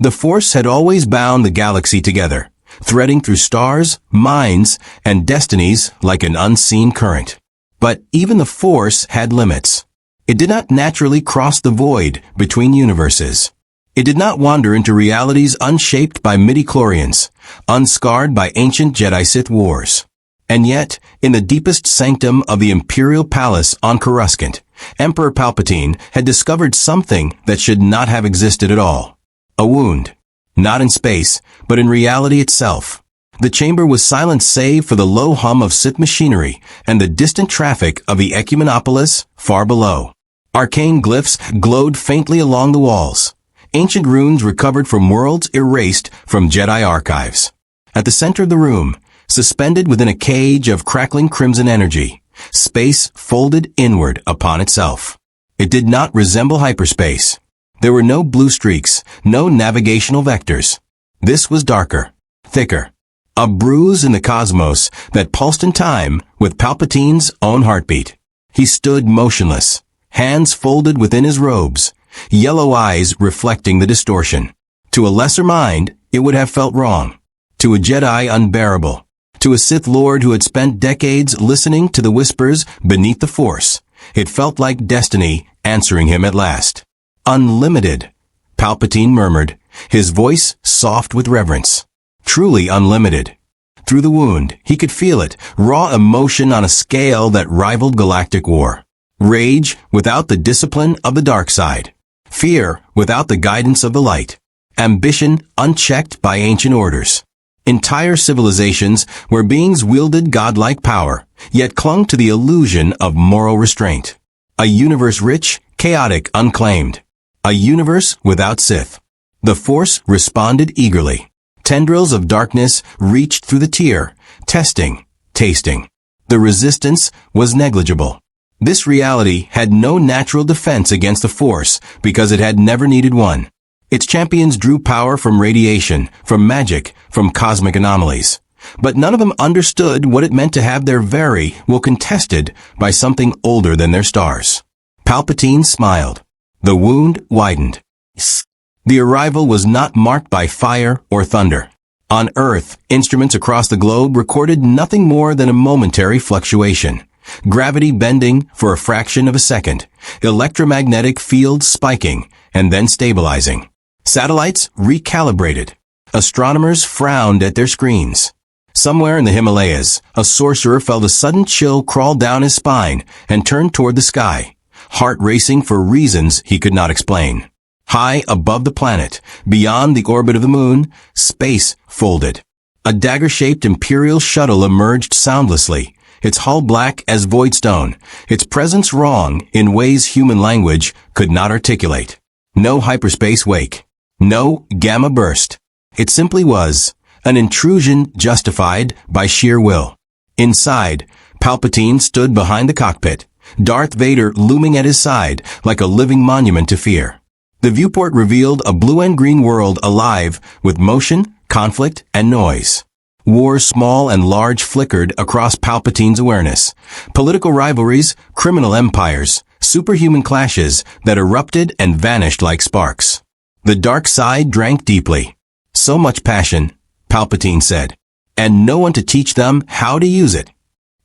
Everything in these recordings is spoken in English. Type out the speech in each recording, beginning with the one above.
The Force had always bound the galaxy together, threading through stars, minds, and destinies like an unseen current. But even the Force had limits. It did not naturally cross the void between universes. It did not wander into realities unshaped by midi-chlorians, unscarred by ancient Jedi-Sith wars. And yet, in the deepest sanctum of the Imperial Palace on Coruscant, Emperor Palpatine had discovered something that should not have existed at all. A wound. Not in space, but in reality itself. The chamber was silent save for the low hum of Sith machinery and the distant traffic of the Ecumenopolis far below. Arcane glyphs glowed faintly along the walls. Ancient runes recovered from worlds erased from Jedi archives. At the center of the room, suspended within a cage of crackling crimson energy, space folded inward upon itself. It did not resemble hyperspace. There were no blue streaks, no navigational vectors. This was darker, thicker. A bruise in the cosmos that pulsed in time with Palpatine's own heartbeat. He stood motionless, hands folded within his robes, yellow eyes reflecting the distortion. To a lesser mind, it would have felt wrong. To a Jedi, unbearable. To a Sith Lord who had spent decades listening to the whispers beneath the Force, it felt like destiny answering him at last. Unlimited, Palpatine murmured, his voice soft with reverence. Truly unlimited. Through the wound, he could feel it, raw emotion on a scale that rivaled galactic war. Rage without the discipline of the dark side. Fear without the guidance of the light. Ambition unchecked by ancient orders. Entire civilizations where beings wielded godlike power, yet clung to the illusion of moral restraint. A universe rich, chaotic, unclaimed. A universe without Sith. The Force responded eagerly. Tendrils of darkness reached through the tear, testing, tasting. The resistance was negligible. This reality had no natural defense against the Force because it had never needed one. Its champions drew power from radiation, from magic, from cosmic anomalies. But none of them understood what it meant to have their very will contested by something older than their stars. Palpatine smiled. The wound widened. The arrival was not marked by fire or thunder. On Earth, instruments across the globe recorded nothing more than a momentary fluctuation. Gravity bending for a fraction of a second, electromagnetic fields spiking and then stabilizing. Satellites recalibrated. Astronomers frowned at their screens. Somewhere in the Himalayas, a sorcerer felt a sudden chill crawl down his spine and turned toward the sky, heart racing for reasons he could not explain. High above the planet, beyond the orbit of the moon, space folded. A dagger-shaped Imperial shuttle emerged soundlessly, its hull black as void stone, its presence wrong in ways human language could not articulate. No hyperspace wake. No gamma burst. It simply was an intrusion justified by sheer will. Inside, Palpatine stood behind the cockpit, Darth Vader looming at his side like a living monument to fear. The viewport revealed a blue and green world alive with motion, conflict, and noise. Wars small and large flickered across Palpatine's awareness. Political rivalries, criminal empires, superhuman clashes that erupted and vanished like sparks. The dark side drank deeply. So much passion, Palpatine said, and no one to teach them how to use it.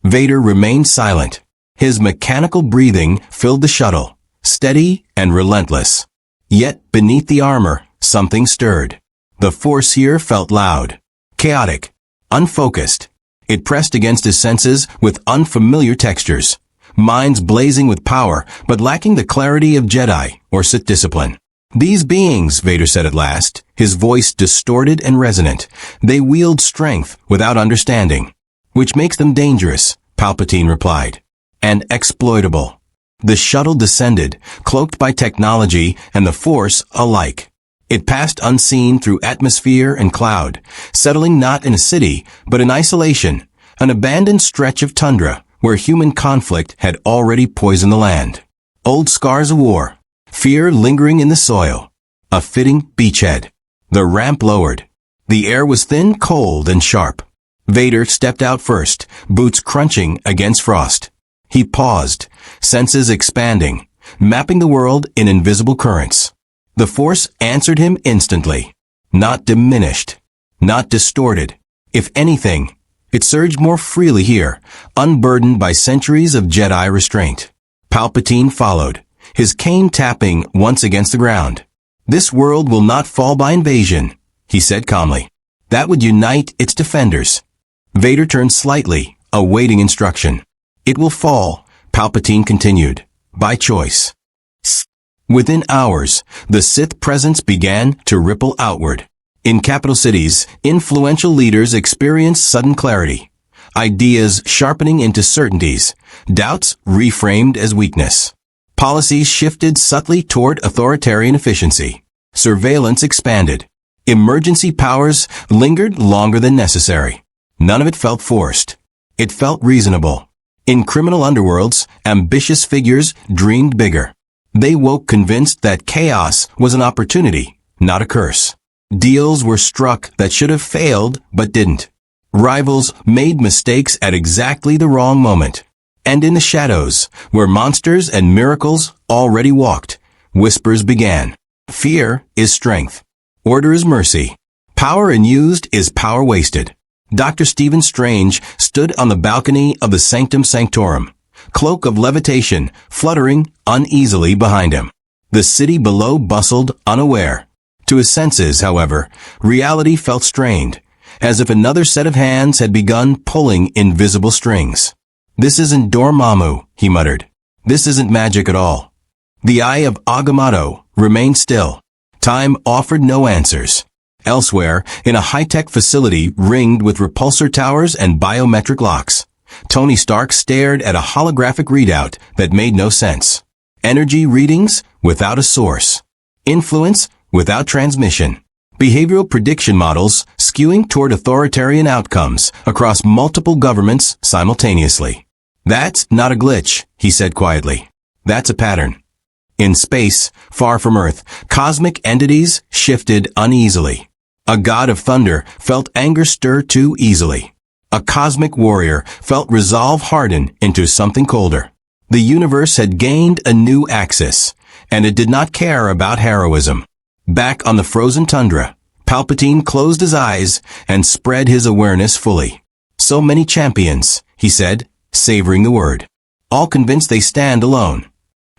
Vader remained silent. His mechanical breathing filled the shuttle, steady and relentless. Yet beneath the armor, something stirred. The Force here felt loud, chaotic, unfocused. It pressed against his senses with unfamiliar textures, minds blazing with power but lacking the clarity of Jedi or Sith discipline. These beings, Vader said at last, his voice distorted and resonant, they wield strength without understanding. Which makes them dangerous, Palpatine replied. And exploitable. The shuttle descended, cloaked by technology and the Force alike. It passed unseen through atmosphere and cloud, settling not in a city, but in isolation, an abandoned stretch of tundra where human conflict had already poisoned the land. Old scars of war, fear lingering in the soil, a fitting beachhead. The ramp lowered. The air was thin, cold, and sharp. Vader stepped out first, boots crunching against frost. He paused, senses expanding, mapping the world in invisible currents. The Force answered him instantly. not diminished, not distorted. If anything, it surged more freely here, unburdened by centuries of Jedi restraint. Palpatine followed, his cane tapping once against the ground. "This world will not fall by invasion," he said calmly. "That would unite its defenders." Vader turned slightly, awaiting instruction. "It will fall," Palpatine continued, "by choice." Within hours, the Sith presence began to ripple outward. In capital cities, influential leaders experienced sudden clarity. Ideas sharpening into certainties, doubts reframed as weakness. Policies shifted subtly toward authoritarian efficiency. Surveillance expanded. Emergency powers lingered longer than necessary. None of it felt forced. It felt reasonable. In criminal underworlds, ambitious figures dreamed bigger. They woke convinced that chaos was an opportunity, not a curse. Deals were struck that should have failed but didn't. Rivals made mistakes at exactly the wrong moment. And in the shadows, where monsters and miracles already walked, whispers began. Fear is strength. Order is mercy. Power unused is power wasted. Dr. Stephen Strange stood on the balcony of the Sanctum Sanctorum, cloak of levitation fluttering uneasily behind him. The city below bustled unaware. To his senses, however, reality felt strained, as if another set of hands had begun pulling invisible strings. "This isn't Dormammu," he muttered. "This isn't magic at all." The eye of Agamotto remained still. Time offered no answers. Elsewhere, in a high-tech facility ringed with repulsor towers and biometric locks, Tony Stark stared at a holographic readout that made no sense. Energy readings without a source. Influence without transmission. Behavioral prediction models skewing toward authoritarian outcomes across multiple governments simultaneously. "That's not a glitch," he said quietly. "That's a pattern." In space, far from Earth, cosmic entities shifted uneasily. A god of thunder felt anger stir too easily. A cosmic warrior felt resolve harden into something colder. The universe had gained a new axis, and it did not care about heroism. Back on the frozen tundra, Palpatine closed his eyes and spread his awareness fully. "So many champions," he said, savoring the word. "All convinced they stand alone."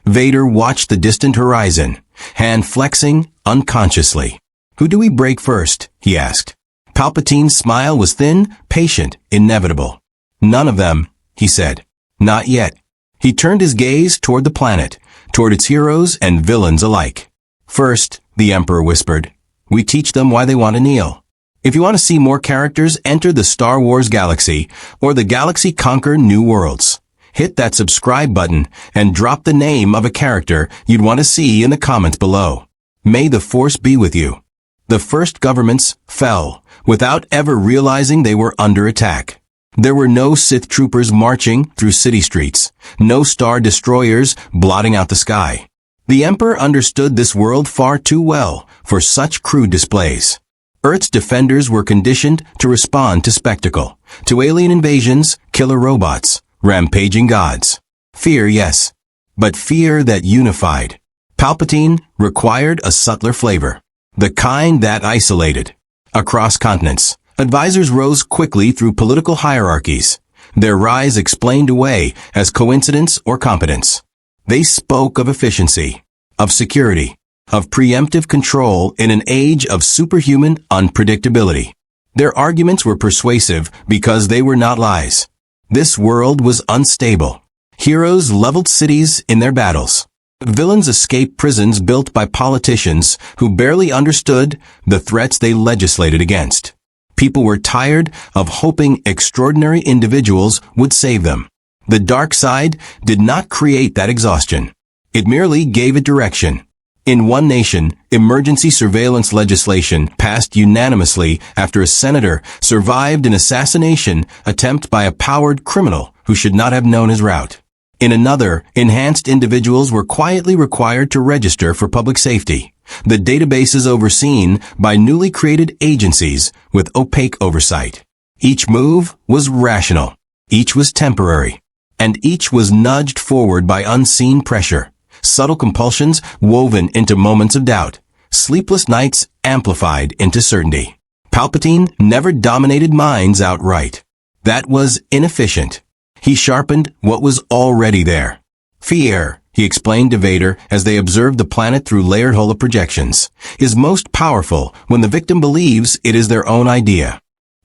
Vader watched the distant horizon, hand flexing unconsciously. "Who do we break first?" he asked. Palpatine's smile was thin, patient, inevitable. "None of them," he said. "Not yet." He turned his gaze toward the planet, toward its heroes and villains alike. "First," the Emperor whispered, "we teach them why they want to kneel. If you want to see more characters enter the Star Wars galaxy, or the galaxy conquer new worlds, hit that subscribe button and drop the name of a character you'd want to see in the comments below. May the Force be with you." The first governments fell without ever realizing they were under attack. There were no Sith troopers marching through city streets, no star destroyers blotting out the sky. The Emperor understood this world far too well for such crude displays. Earth's defenders were conditioned to respond to spectacle, to alien invasions, killer robots, rampaging gods. Fear, yes, but fear that unified. Palpatine required a subtler flavor, the kind that isolated. Across continents, advisors rose quickly through political hierarchies, their rise explained away as coincidence or competence. They spoke of efficiency, of security, of preemptive control in an age of superhuman unpredictability. Their arguments were persuasive because they were not lies. This world was unstable. Heroes leveled cities in their battles. Villains escaped prisons built by politicians who barely understood the threats they legislated against. People were tired of hoping extraordinary individuals would save them. The dark side did not create that exhaustion. It merely gave it direction. In one nation, emergency surveillance legislation passed unanimously after a senator survived an assassination attempt by a powered criminal who should not have known his route. In another, enhanced individuals were quietly required to register for public safety, the databases overseen by newly created agencies with opaque oversight. Each move was rational, each was temporary, and each was nudged forward by unseen pressure, subtle compulsions woven into moments of doubt, Sleepless nights amplified into certainty. Palpatine never dominated minds outright. That was inefficient. He sharpened what was already there. Fear, he explained to Vader as they observed the planet through layered holoprojections, is most powerful when the victim believes it is their own idea.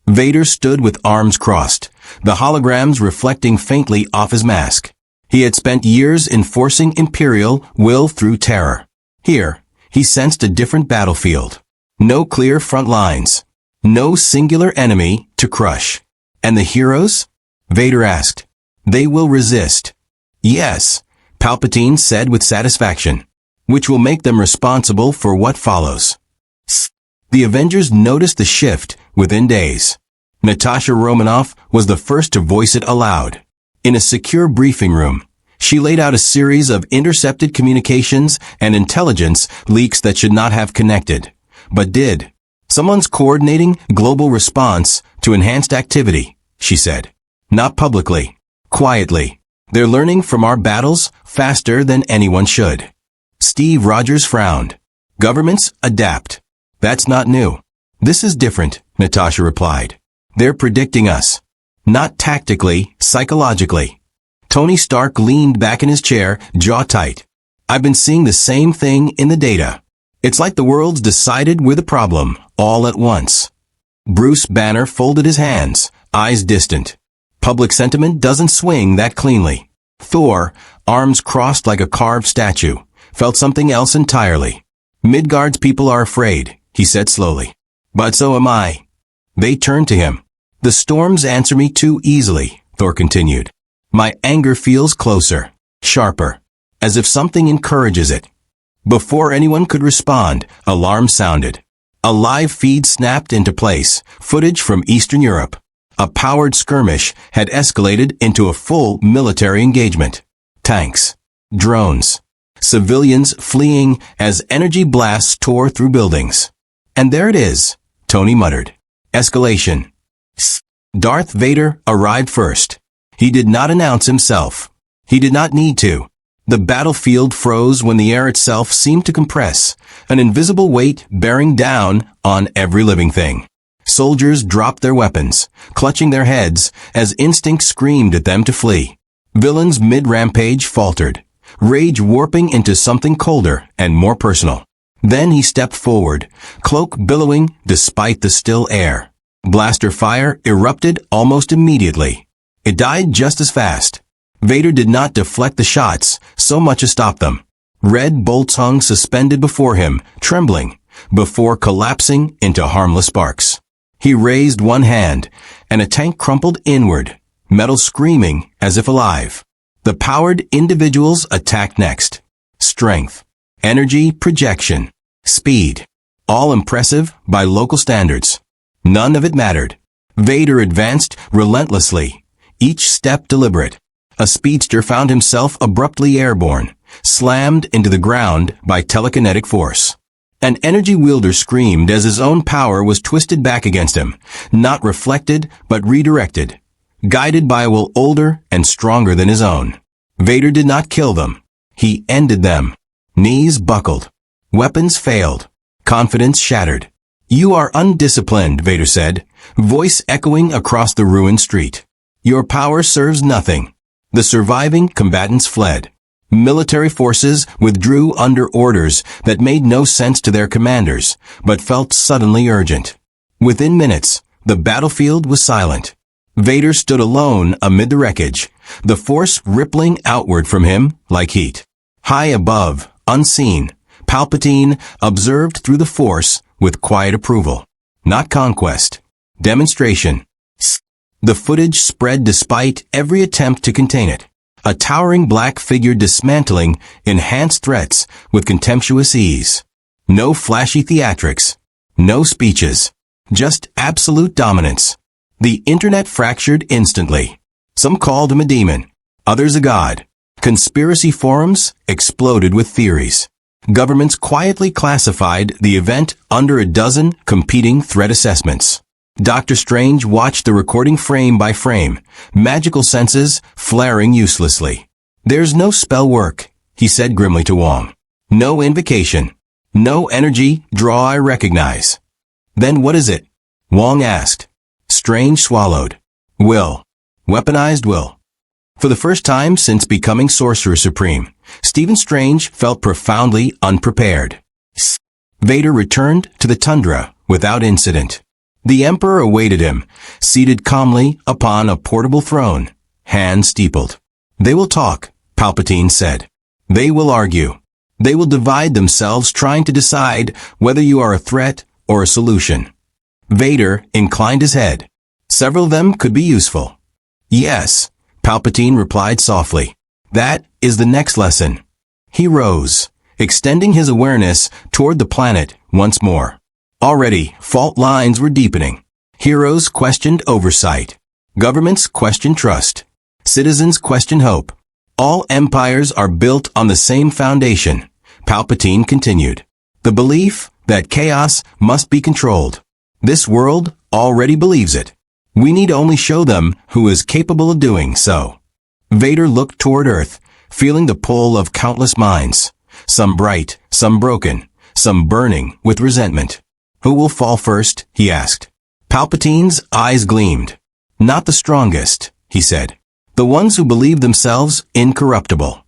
Vader stood with arms crossed, the holograms reflecting faintly off his mask. He had spent years enforcing Imperial will through terror. Here, he sensed a different battlefield. No clear front lines. No singular enemy to crush. And the heroes? Vader asked. They will resist. Yes, Palpatine said with satisfaction, which will make them responsible for what follows. The Avengers noticed the shift within days. Natasha Romanoff was the first to voice it aloud. In a secure briefing room, she laid out a series of intercepted communications and intelligence leaks that should not have connected, but did. Someone's coordinating global response to enhanced activity, she said. Not publicly. Quietly. They're learning from our battles faster than anyone should. Steve Rogers frowned. Governments adapt. That's not new. This is different, Natasha replied. They're predicting us. Not tactically, psychologically. Tony Stark leaned back in his chair, jaw tight. I've been seeing the same thing in the data. It's like the world's decided we're the problem, all at once. Bruce Banner folded his hands, eyes distant. Public sentiment doesn't swing that cleanly. Thor, arms crossed like a carved statue, felt something else entirely. Midgard's people are afraid, he said slowly. But so am I. They turned to him. The storms answer me too easily, Thor continued. My anger feels closer, sharper, as if something encourages it. Before anyone could respond, alarm sounded. A live feed snapped into place, footage from Eastern Europe. A powered skirmish had escalated into a full military engagement. Tanks, drones, civilians fleeing as energy blasts tore through buildings. And there it is, Tony muttered. Escalation. Darth Vader arrived first. He did not announce himself. He did not need to. The battlefield froze when the air itself seemed to compress, an invisible weight bearing down on every living thing. Soldiers dropped their weapons, clutching their heads as instinct screamed at them to flee. Villains mid-rampage faltered, rage warping into something colder and more personal. Then he stepped forward, cloak billowing despite the still air. Blaster fire erupted almost immediately. It died just as fast. Vader did not deflect the shots, so much as stop them. Red bolts hung suspended before him, trembling, before collapsing into harmless sparks. He raised one hand, and a tank crumpled inward, metal screaming as if alive. The powered individuals attacked next. Strength, energy, projection, speed. All impressive by local standards. None of it mattered. Vader advanced relentlessly, each step deliberate. A speedster found himself abruptly airborne, slammed into the ground by telekinetic force. An energy wielder screamed as his own power was twisted back against him, not reflected but redirected, guided by a will older and stronger than his own. Vader did not kill them. He ended them. Knees buckled. Weapons failed. Confidence shattered. You are undisciplined, Vader said, voice echoing across the ruined street. Your power serves nothing. The surviving combatants fled. Military forces withdrew under orders that made no sense to their commanders, but felt suddenly urgent. Within minutes, the battlefield was silent. Vader stood alone amid the wreckage, the force rippling outward from him like heat. High above, unseen, Palpatine observed through the force with quiet approval. Not conquest. Demonstration. The footage spread despite every attempt to contain it. A towering black figure dismantling enhanced threats with contemptuous ease. No flashy theatrics. No speeches. Just absolute dominance. The internet fractured instantly. Some called him a demon. Others a god. Conspiracy forums exploded with theories. Governments quietly classified the event under a dozen competing threat assessments. Dr. Strange watched the recording frame by frame, magical senses flaring uselessly. There's no spell work, he said grimly to Wong. No invocation. No energy draw I recognize. Then what is it? Wong asked. Strange swallowed. Will. Weaponized will. For the first time since becoming Sorcerer Supreme, Stephen Strange felt profoundly unprepared. Vader returned to the tundra without incident. The Emperor awaited him, seated calmly upon a portable throne, hands steepled. They will talk, Palpatine said. They will argue. They will divide themselves trying to decide whether you are a threat or a solution. Vader inclined his head. Several of them could be useful. Yes, Palpatine replied softly. That is the next lesson. He rose, extending his awareness toward the planet once more. Already, fault lines were deepening. Heroes questioned oversight. Governments questioned trust. Citizens questioned hope. All empires are built on the same foundation, Palpatine continued. The belief that chaos must be controlled. This world already believes it. We need only show them who is capable of doing so. Vader looked toward Earth, feeling the pull of countless minds. Some bright, some broken, some burning with resentment. Who will fall first? He asked. Palpatine's eyes gleamed. Not the strongest, he said. The ones who believe themselves incorruptible.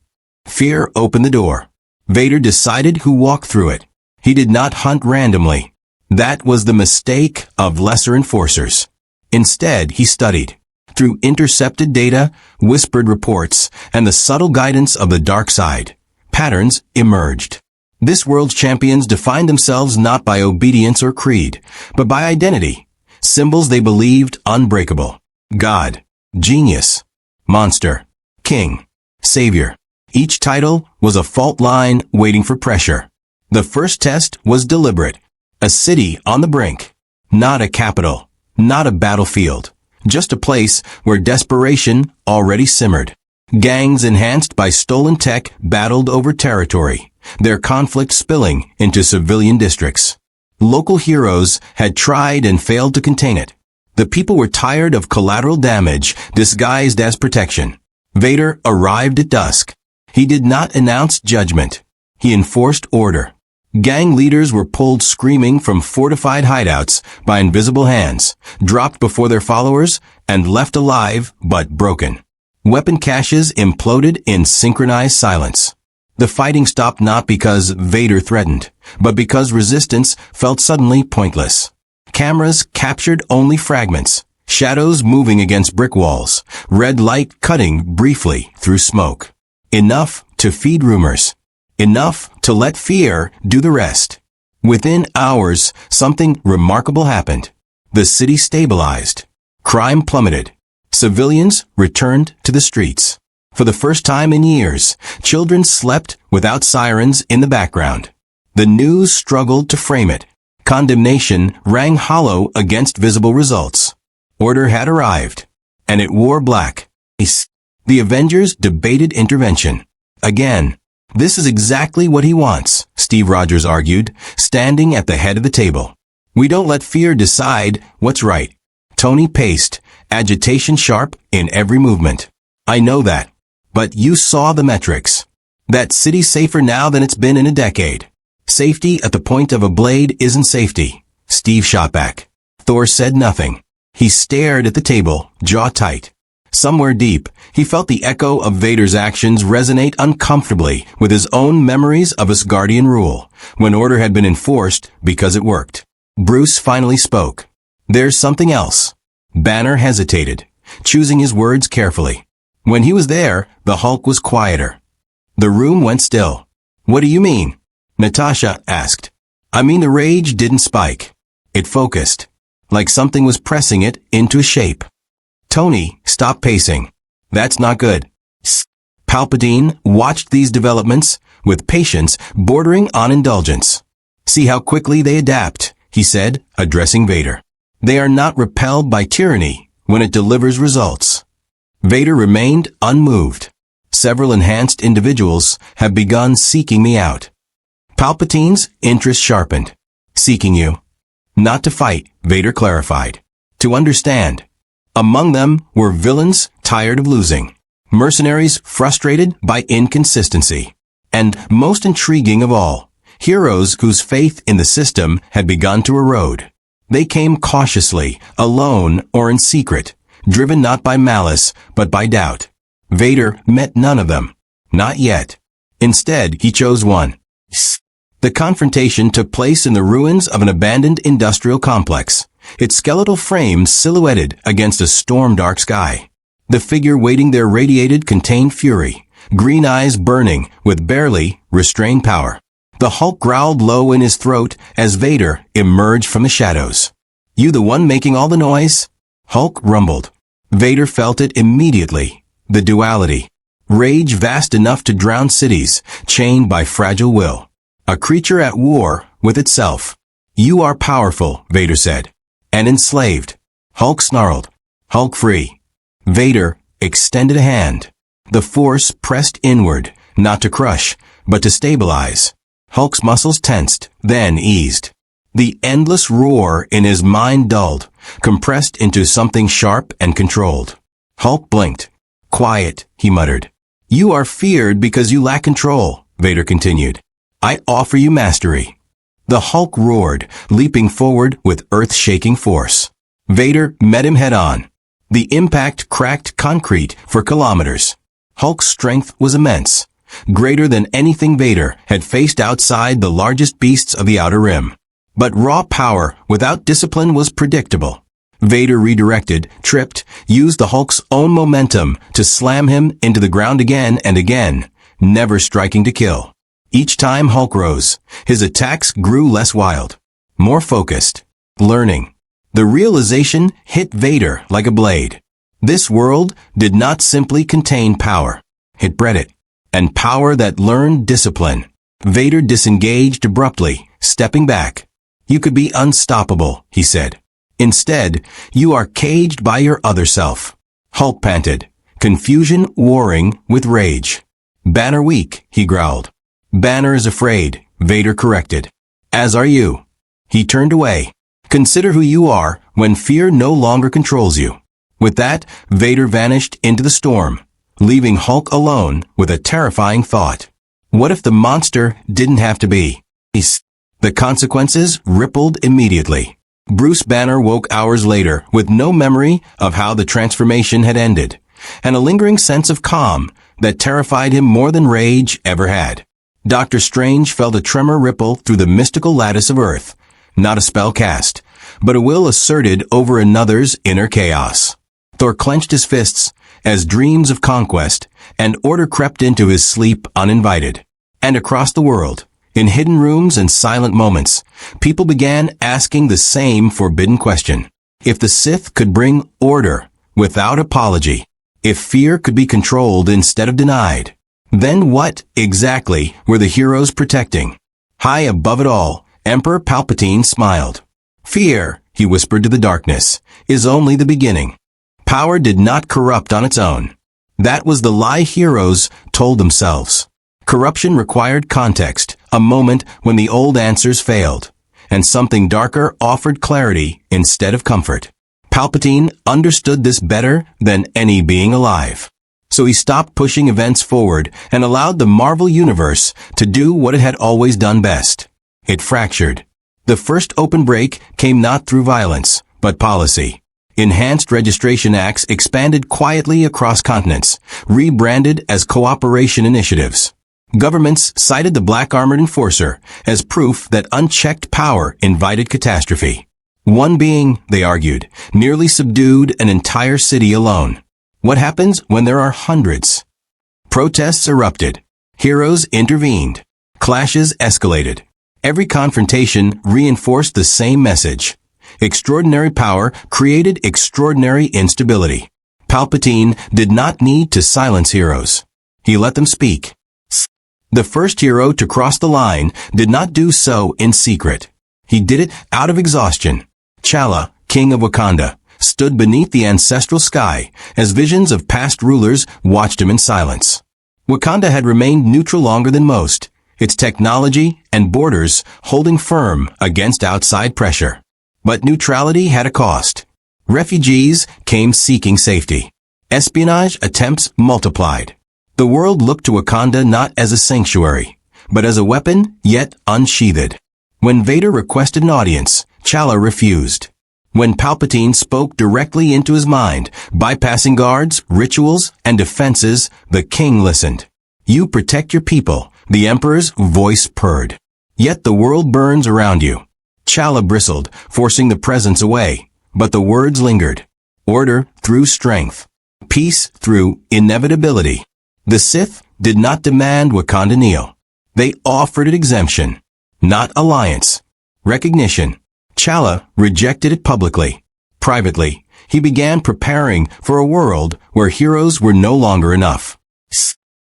Fear opened the door. Vader decided who walked through it. He did not hunt randomly. That was the mistake of lesser enforcers. Instead, he studied. Through intercepted data, whispered reports, and the subtle guidance of the dark side, patterns emerged. This world's champions defined themselves not by obedience or creed, but by identity, symbols they believed unbreakable. God, genius, monster, king, savior. Each title was a fault line waiting for pressure. The first test was deliberate. A city on the brink. Not a capital. Not a battlefield. Just a place where desperation already simmered. Gangs enhanced by stolen tech battled over territory, their conflict spilling into civilian districts. Local heroes had tried and failed to contain it. The people were tired of collateral damage disguised as protection. Vader arrived at dusk. He did not announce judgment. He enforced order. Gang leaders were pulled screaming from fortified hideouts by invisible hands, dropped before their followers, and left alive but broken. Weapon caches imploded in synchronized silence. The fighting stopped not because Vader threatened, but because resistance felt suddenly pointless. Cameras captured only fragments, shadows moving against brick walls, red light cutting briefly through smoke. Enough to feed rumors. Enough to let fear do the rest. Within hours, something remarkable happened. The city stabilized. Crime plummeted. Civilians returned to the streets. For the first time in years, children slept without sirens in the background. The news struggled to frame it. Condemnation rang hollow against visible results. Order had arrived, and it wore black. The Avengers debated intervention. Again. This is exactly what he wants, Steve Rogers argued, standing at the head of the table. We don't let fear decide what's right. Tony paced, agitation sharp in every movement. I know that. But you saw the metrics. That city's safer now than it's been in a decade. Safety at the point of a blade isn't safety, Steve shot back. Thor said nothing. He stared at the table, jaw tight. Somewhere deep, he felt the echo of Vader's actions resonate uncomfortably with his own memories of Asgardian rule, when order had been enforced because it worked. Bruce finally spoke. There's something else. Banner hesitated, choosing his words carefully. When he was there, the Hulk was quieter. The room went still. What do you mean? Natasha asked. I mean the rage didn't spike. It focused, like something was pressing it into a shape. Tony, stop pacing. That's not good. Palpatine watched these developments with patience bordering on indulgence. See how quickly they adapt, he said, addressing Vader. They are not repelled by tyranny when it delivers results. Vader remained unmoved. Several enhanced individuals have begun seeking me out. Palpatine's interest sharpened. Seeking you. Not to fight, Vader clarified. To understand. Among them were villains tired of losing, mercenaries frustrated by inconsistency, and most intriguing of all, Heroes whose faith in the system had begun to erode. They came cautiously, alone or in secret, driven not by malice, but by doubt. Vader met none of them. Not yet. Instead, he chose one. The confrontation took place in the ruins of an abandoned industrial complex, its skeletal frame silhouetted against a storm-dark sky. The figure waiting there radiated contained fury, green eyes burning with barely restrained power. The Hulk growled low in his throat as Vader emerged from the shadows. "You the one making all the noise?" Hulk rumbled. Vader felt it immediately. The duality. Rage vast enough to drown cities, chained by fragile will. A creature at war with itself. "You are powerful," Vader said. "And enslaved." Hulk snarled. "Hulk free." Vader extended a hand. The force pressed inward, not to crush, but to stabilize. Hulk's muscles tensed, then eased. The endless roar in his mind dulled, compressed into something sharp and controlled. Hulk blinked. "Quiet," he muttered. "You are feared because you lack control," Vader continued. "I offer you mastery." The Hulk roared, leaping forward with earth-shaking force. Vader met him head-on. The impact cracked concrete for kilometers. Hulk's strength was immense, greater than anything Vader had faced outside the largest beasts of the Outer Rim. But raw power without discipline was predictable. Vader redirected, tripped, used the Hulk's own momentum to slam him into the ground again and again, never striking to kill. Each time Hulk rose, his attacks grew less wild, more focused, learning. The realization hit Vader like a blade. This world did not simply contain power. It bred it. And power that learned discipline. Vader disengaged abruptly, stepping back. "You could be unstoppable," he said. "Instead, you are caged by your other self." Hulk panted, confusion warring with rage. "Banner weak," he growled. "Banner is afraid," Vader corrected. "As are you." He turned away. "Consider who you are when fear no longer controls you." With that, Vader vanished into the storm, leaving Hulk alone with a terrifying thought. What if the monster didn't have to be? The consequences rippled immediately. Bruce Banner woke hours later with no memory of how the transformation had ended, and a lingering sense of calm that terrified him more than rage ever had. Doctor Strange felt a tremor ripple through the mystical lattice of Earth, not a spell cast, but a will asserted over another's inner chaos. Thor clenched his fists as dreams of conquest and order crept into his sleep uninvited. And across the world, in hidden rooms and silent moments, people began asking the same forbidden question. If the Sith could bring order without apology, if fear could be controlled instead of denied, then what exactly were the heroes protecting? High above it all, Emperor Palpatine smiled. "Fear," he whispered to the darkness, "is only the beginning." Power did not corrupt on its own. That was the lie heroes told themselves. Corruption required context, a moment when the old answers failed, and something darker offered clarity instead of comfort. Palpatine understood this better than any being alive. So he stopped pushing events forward and allowed the Marvel Universe to do what it had always done best. It fractured. The first open break came not through violence, but policy. Enhanced registration acts expanded quietly across continents, rebranded as cooperation initiatives. Governments cited the black armored enforcer as proof that unchecked power invited catastrophe. One being, they argued, nearly subdued an entire city alone. What happens when there are hundreds? Protests erupted. Heroes intervened. Clashes escalated. Every confrontation reinforced the same message. Extraordinary power created extraordinary instability. Palpatine did not need to silence heroes. He let them speak. The first hero to cross the line did not do so in secret. He did it out of exhaustion. T'Challa, king of Wakanda, stood beneath the ancestral sky as visions of past rulers watched him in silence. Wakanda had remained neutral longer than most, its technology and borders holding firm against outside pressure. But neutrality had a cost. Refugees came seeking safety. Espionage attempts multiplied. The world looked to Wakanda not as a sanctuary, but as a weapon, yet unsheathed. When Vader requested an audience, Chala refused. When Palpatine spoke directly into his mind, bypassing guards, rituals, and defenses, the king listened. You protect your people, the Emperor's voice purred. Yet the world burns around you. Chala bristled, forcing the presence away, but the words lingered. Order through strength. Peace through inevitability. The Sith did not demand Wakanda kneel. They offered it exemption, not alliance. Recognition. Chala rejected it publicly. Privately, he began preparing for a world where heroes were no longer enough.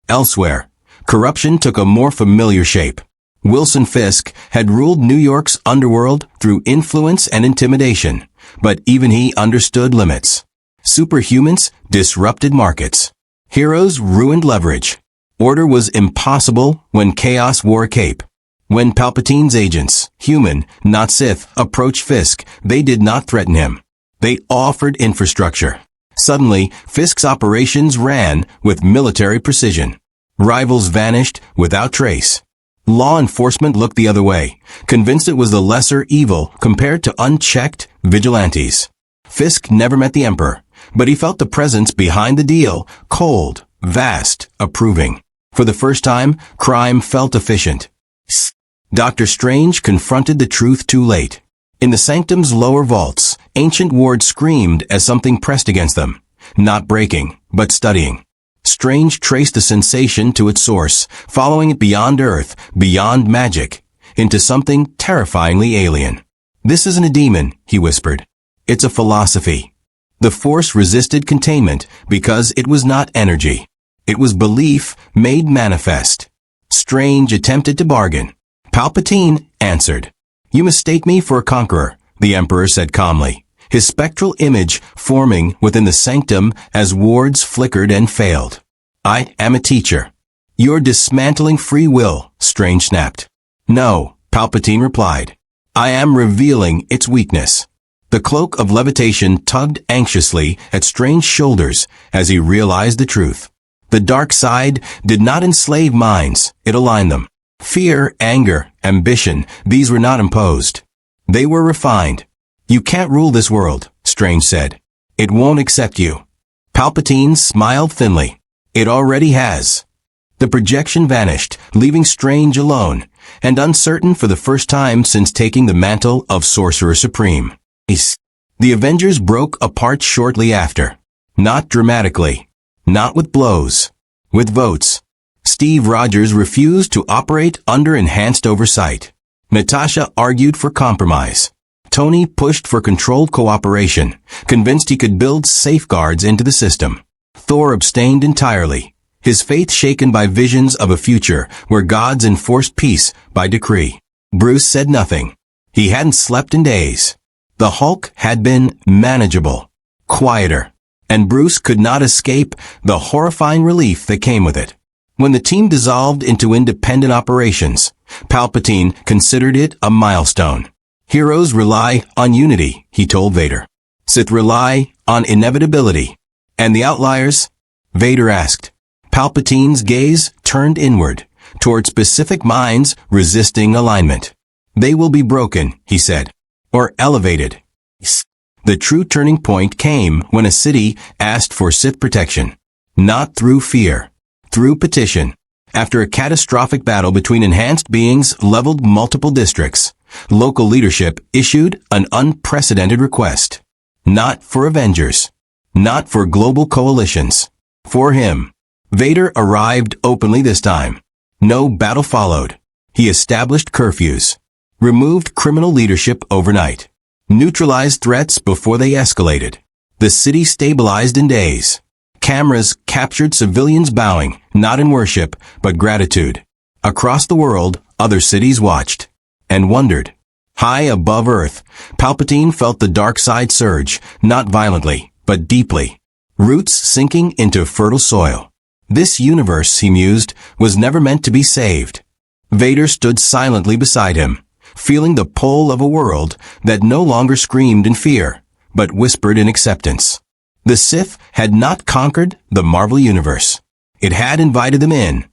Elsewhere, corruption took a more familiar shape. Wilson Fisk had ruled New York's underworld through influence and intimidation, but even he understood limits. Superhumans disrupted markets. Heroes ruined leverage. Order was impossible when chaos wore a cape. When Palpatine's agents, human, not Sith, approached Fisk, they did not threaten him. They offered infrastructure. Suddenly, Fisk's operations ran with military precision. Rivals vanished without trace. Law enforcement looked the other way, convinced it was the lesser evil compared to unchecked vigilantes. Fisk never met the Emperor, but he felt the presence behind the deal, cold, vast, approving. For the first time, crime felt efficient. Dr. Strange confronted the truth too late. In the sanctum's lower vaults, ancient wards screamed as something pressed against them, not breaking, but studying. Strange traced the sensation to its source, following it beyond Earth, beyond magic, into something terrifyingly alien. This isn't a demon, he whispered. It's a philosophy. The Force resisted containment because it was not energy. It was belief made manifest. Strange attempted to bargain. Palpatine answered. You mistake me for a conqueror, the Emperor said calmly, his spectral image forming within the sanctum as wards flickered and failed. I am a teacher. You're dismantling free will, Strange snapped. No, Palpatine replied. I am revealing its weakness. The cloak of levitation tugged anxiously at Strange's shoulders as he realized the truth. The dark side did not enslave minds, it aligned them. Fear, anger, ambition, these were not imposed. They were refined. You can't rule this world, Strange said. It won't accept you. Palpatine smiled thinly. It already has. The projection vanished, leaving Strange alone, and uncertain for the first time since taking the mantle of Sorcerer Supreme. The Avengers broke apart shortly after. Not dramatically. Not with blows. With votes. Steve Rogers refused to operate under enhanced oversight. Natasha argued for compromise. Tony pushed for controlled cooperation, convinced he could build safeguards into the system. Thor abstained entirely, his faith shaken by visions of a future where gods enforced peace by decree. Bruce said nothing. He hadn't slept in days. The Hulk had been manageable, quieter, and Bruce could not escape the horrifying relief that came with it. When the team dissolved into independent operations, Palpatine considered it a milestone. Heroes rely on unity, he told Vader. Sith rely on inevitability. And the outliers? Vader asked. Palpatine's gaze turned inward, toward specific minds resisting alignment. They will be broken, he said. Or elevated. The true turning point came when a city asked for Sith protection. Not through fear. Through petition. After a catastrophic battle between enhanced beings leveled multiple districts, local leadership issued an unprecedented request. Not for Avengers. Not for global coalitions. For him. Vader arrived openly this time. No battle followed. He established curfews. Removed criminal leadership overnight. Neutralized threats before they escalated. The city stabilized in days. Cameras captured civilians bowing, not in worship, but gratitude. Across the world, other cities watched. And wondered. High above Earth, Palpatine felt the dark side surge, not violently, but deeply. Roots sinking into fertile soil. This universe, he mused, was never meant to be saved. Vader stood silently beside him, feeling the pull of a world that no longer screamed in fear, but whispered in acceptance. The Sith had not conquered the Marvel Universe. It had invited them in.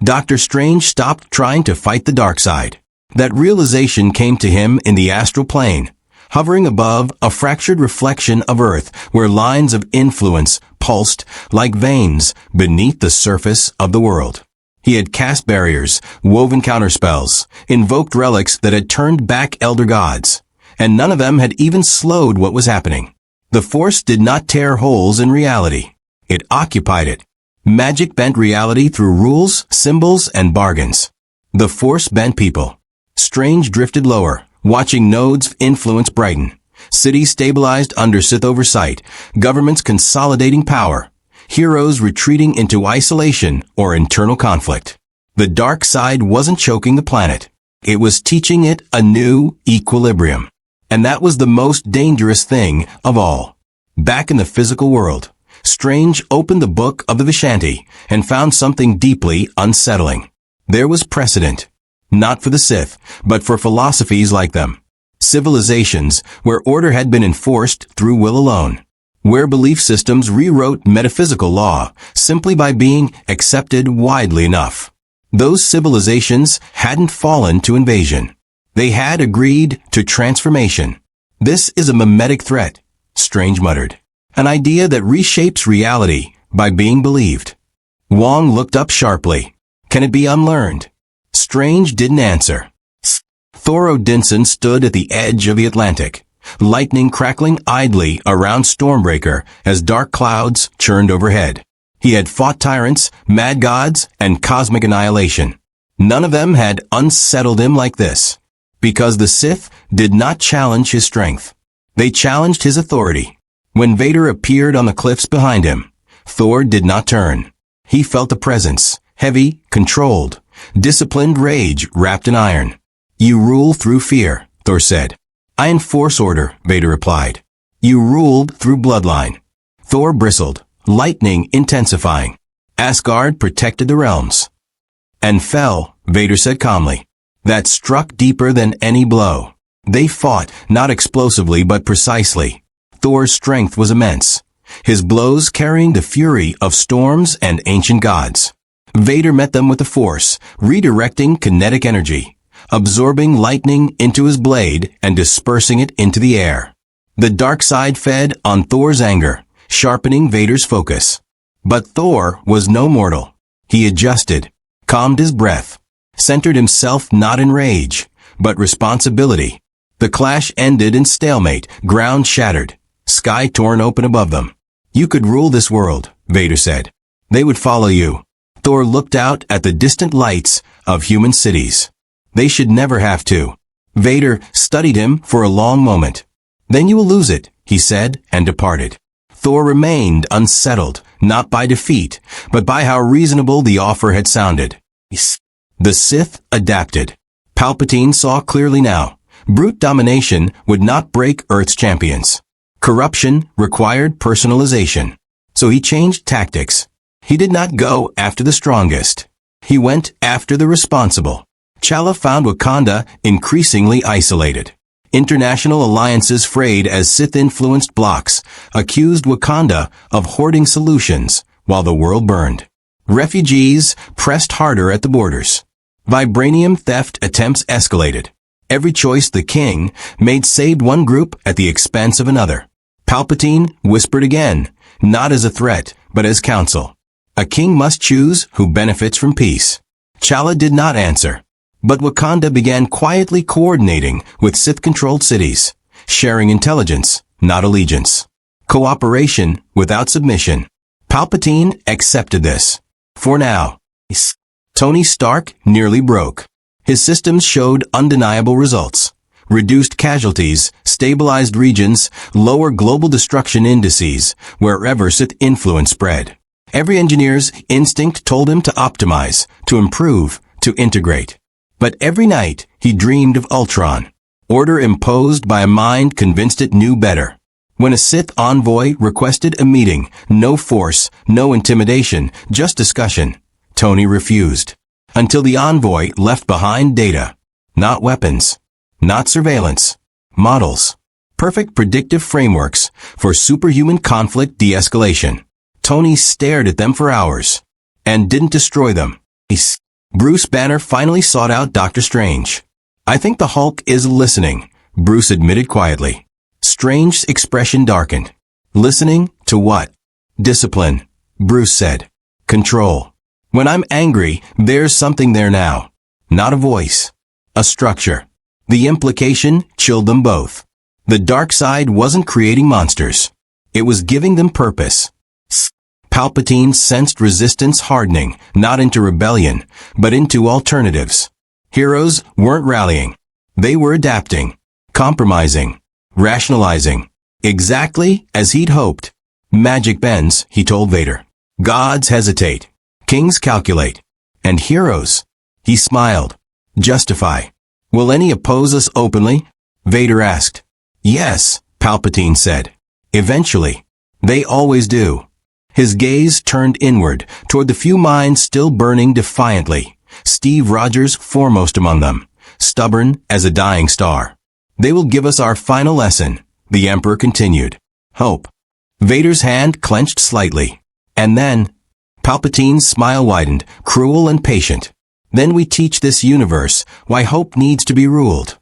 Dr. Strange stopped trying to fight the dark side. That realization came to him in the astral plane, hovering above a fractured reflection of Earth where lines of influence pulsed like veins beneath the surface of the world. He had cast barriers, woven counterspells, invoked relics that had turned back elder gods, and none of them had even slowed what was happening. The Force did not tear holes in reality. It occupied it. Magic bent reality through rules, symbols, and bargains. The Force bent people. Strange drifted lower, watching nodes of influence brighten. Cities stabilized under Sith oversight, governments consolidating power, heroes retreating into isolation or internal conflict. The dark side wasn't choking the planet. It was teaching it a new equilibrium. And that was the most dangerous thing of all. Back in the physical world, Strange opened the book of the Vishanti and found something deeply unsettling. There was precedent. Not for the Sith, but for philosophies like them. Civilizations where order had been enforced through will alone. Where belief systems rewrote metaphysical law simply by being accepted widely enough. Those civilizations hadn't fallen to invasion. They had agreed to transformation. This is a mimetic threat, Strange muttered. An idea that reshapes reality by being believed. Wong looked up sharply. Can it be unlearned? Strange didn't answer. Thor Odinson stood at the edge of the Atlantic, lightning crackling idly around Stormbreaker as dark clouds churned overhead. He had fought tyrants, mad gods, and cosmic annihilation. None of them had unsettled him like this, because the Sith did not challenge his strength. They challenged his authority. When Vader appeared on the cliffs behind him, Thor did not turn. He felt a presence, heavy, controlled, disciplined rage wrapped in iron. You rule through fear, Thor said. I enforce order, Vader replied. You ruled through bloodline. Thor bristled, lightning intensifying. Asgard protected the realms. And fell, Vader said calmly. That struck deeper than any blow. They fought, not explosively but precisely. Thor's strength was immense, his blows carrying the fury of storms and ancient gods. Vader met them with the Force, redirecting kinetic energy, absorbing lightning into his blade and dispersing it into the air. The dark side fed on Thor's anger, sharpening Vader's focus. But Thor was no mortal. He adjusted, calmed his breath, centered himself not in rage, but responsibility. The clash ended in stalemate, ground shattered, sky torn open above them. You could rule this world, Vader said. They would follow you. Thor looked out at the distant lights of human cities. They should never have to. Vader studied him for a long moment. Then you will lose it, he said, and departed. Thor remained unsettled, not by defeat, but by how reasonable the offer had sounded. The Sith adapted. Palpatine saw clearly now. Brute domination would not break Earth's champions. Corruption required personalization. So he changed tactics. He did not go after the strongest. He went after the responsible. Chala found Wakanda increasingly isolated. International alliances frayed as Sith-influenced blocs accused Wakanda of hoarding solutions while the world burned. Refugees pressed harder at the borders. Vibranium theft attempts escalated. Every choice the king made saved one group at the expense of another. Palpatine whispered again, not as a threat, but as counsel. A king must choose who benefits from peace. Chala did not answer. But Wakanda began quietly coordinating with Sith-controlled cities, sharing intelligence, not allegiance. Cooperation without submission. Palpatine accepted this. For now. Tony Stark nearly broke. His systems showed undeniable results. Reduced casualties, stabilized regions, lower global destruction indices wherever Sith influence spread. Every engineer's instinct told him to optimize, to improve, to integrate. But every night he dreamed of Ultron. Order imposed by a mind convinced it knew better. When a Sith envoy requested a meeting, no force, no intimidation, just discussion, Tony refused. Until the envoy left behind data. Not weapons. Not surveillance. Models. Perfect predictive frameworks for superhuman conflict de-escalation. Tony stared at them for hours. And didn't destroy them. He Bruce Banner finally sought out Dr. Strange. "I think the Hulk is listening," Bruce admitted quietly. Strange's expression darkened. "Listening to what?" "Discipline," Bruce said. "Control. When I'm angry, there's something there now. Not a voice. A structure." The implication chilled them both. The dark side wasn't creating monsters. It was giving them purpose. Palpatine sensed resistance hardening, not into rebellion, but into alternatives. Heroes weren't rallying. They were adapting, compromising, rationalizing. Exactly as he'd hoped. "Magic bends," he told Vader. "Gods hesitate. Kings calculate. And heroes," he smiled, "justify." "Will any oppose us openly?" Vader asked. "Yes," Palpatine said. "Eventually. They always do." His gaze turned inward, toward the few minds still burning defiantly. Steve Rogers foremost among them, stubborn as a dying star. "They will give us our final lesson," the Emperor continued. "Hope." Vader's hand clenched slightly. "And then," Palpatine's smile widened, cruel and patient. "Then we teach this universe why hope needs to be ruled."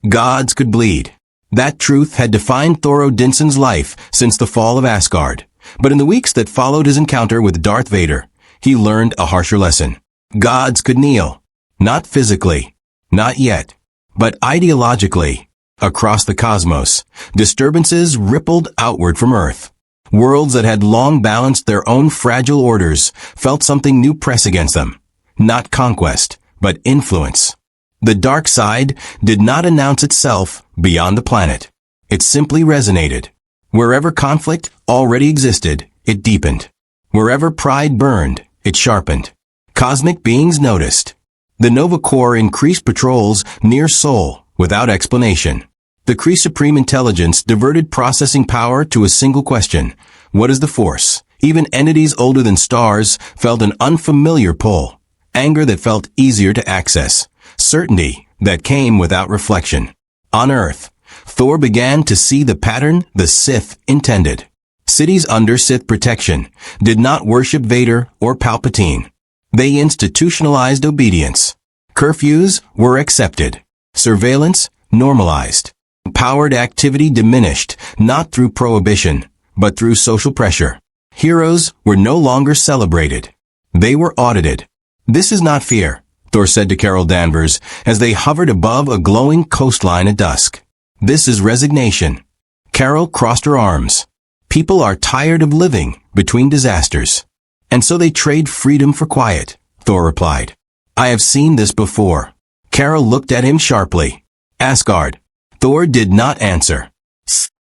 Gods could bleed. That truth had defined Thor Odinson's life since the fall of Asgard. But in the weeks that followed his encounter with Darth Vader, he learned a harsher lesson. Gods could kneel. Not physically. Not yet. But ideologically. Across the cosmos, disturbances rippled outward from Earth. Worlds that had long balanced their own fragile orders felt something new press against them. Not conquest, but influence. The dark side did not announce itself beyond the planet. It simply resonated. Wherever conflict already existed, it deepened. Wherever pride burned, it sharpened. Cosmic beings noticed. The Nova Corps increased patrols near Sol without explanation. The Kree Supreme Intelligence diverted processing power to a single question. What is the Force? Even entities older than stars felt an unfamiliar pull. Anger that felt easier to access. Certainty that came without reflection. On Earth, Thor began to see the pattern the Sith intended. Cities under Sith protection did not worship Vader or Palpatine. They institutionalized obedience. Curfews were accepted. Surveillance normalized. Powered activity diminished, not through prohibition, but through social pressure. Heroes were no longer celebrated. They were audited. "This is not fear," Thor said to Carol Danvers as they hovered above a glowing coastline at dusk. "This is resignation." Carol crossed her arms. "People are tired of living between disasters. And so they trade freedom for quiet," Thor replied. "I have seen this before." Carol looked at him sharply. "Asgard." Thor did not answer.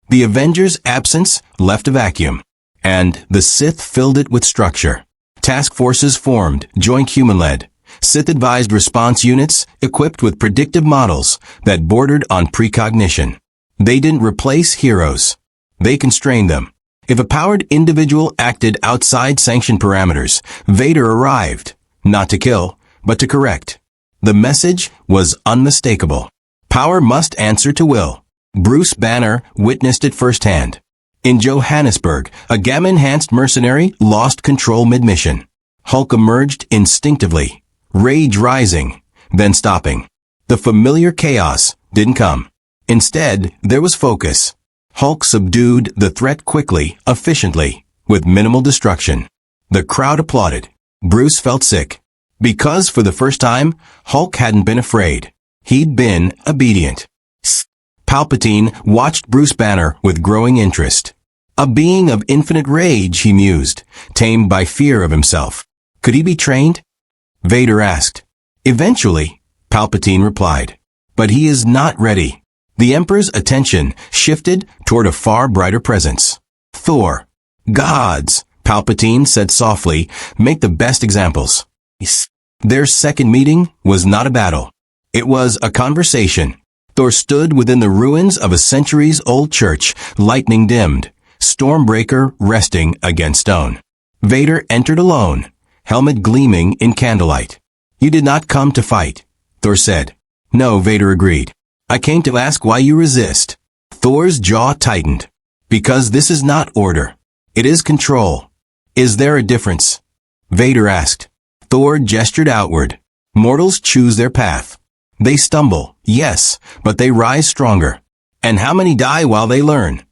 The Avengers' absence left a vacuum, and the Sith filled it with structure. Task forces formed, joint human-led. Sith-advised response units equipped with predictive models that bordered on precognition. They didn't replace heroes. They constrained them. If a powered individual acted outside sanctioned parameters, Vader arrived, not to kill, but to correct. The message was unmistakable. Power must answer to will. Bruce Banner witnessed it firsthand. In Johannesburg, a gamma-enhanced mercenary lost control mid-mission. Hulk emerged instinctively, rage rising, then stopping. The familiar chaos didn't come. Instead, there was focus. Hulk subdued the threat quickly, efficiently, with minimal destruction. The crowd applauded. Bruce felt sick. Because for the first time, Hulk hadn't been afraid. He'd been obedient. Palpatine watched Bruce Banner with growing interest. A being of infinite rage, he mused, tamed by fear of himself. Could he be trained? Vader asked. Eventually, Palpatine replied. But he is not ready. The Emperor's attention shifted toward a far brighter presence. Thor. Gods, Palpatine said softly, make the best examples. Their second meeting was not a battle. It was a conversation. Thor stood within the ruins of a centuries-old church, lightning dimmed, Stormbreaker resting against stone. Vader entered alone, helmet gleaming in candlelight. You did not come to fight, Thor said. No, Vader agreed. I came to ask why you resist. Thor's jaw tightened. Because this is not order. It is control. Is there a difference? Vader asked. Thor gestured outward. Mortals choose their path. They stumble, yes, but they rise stronger. And how many die while they learn?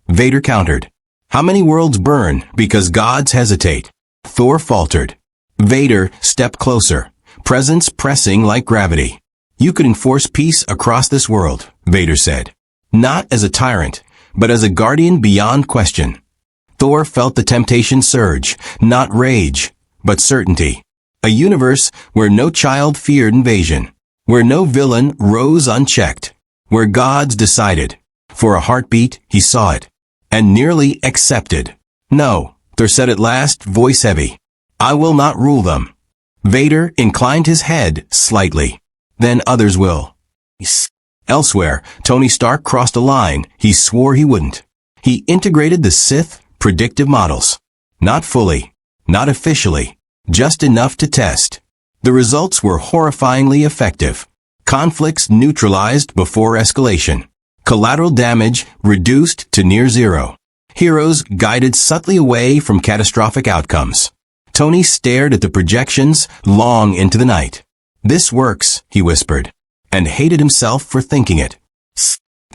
Vader countered. How many worlds burn because gods hesitate? Thor faltered. Vader stepped closer, presence pressing like gravity. You could enforce peace across this world, Vader said. Not as a tyrant, but as a guardian beyond question. Thor felt the temptation surge, not rage, but certainty. A universe where no child feared invasion, where no villain rose unchecked, where gods decided. For a heartbeat, he saw it, and nearly accepted. No, Thor said at last, voice heavy. I will not rule them. Vader inclined his head slightly. Then others will. Elsewhere, Tony Stark crossed a line he swore he wouldn't. He integrated the Sith predictive models. Not fully, not officially, just enough to test. The results were horrifyingly effective. Conflicts neutralized before escalation. Collateral damage reduced to near zero. Heroes guided subtly away from catastrophic outcomes. Tony stared at the projections long into the night. This works, he whispered, and hated himself for thinking it.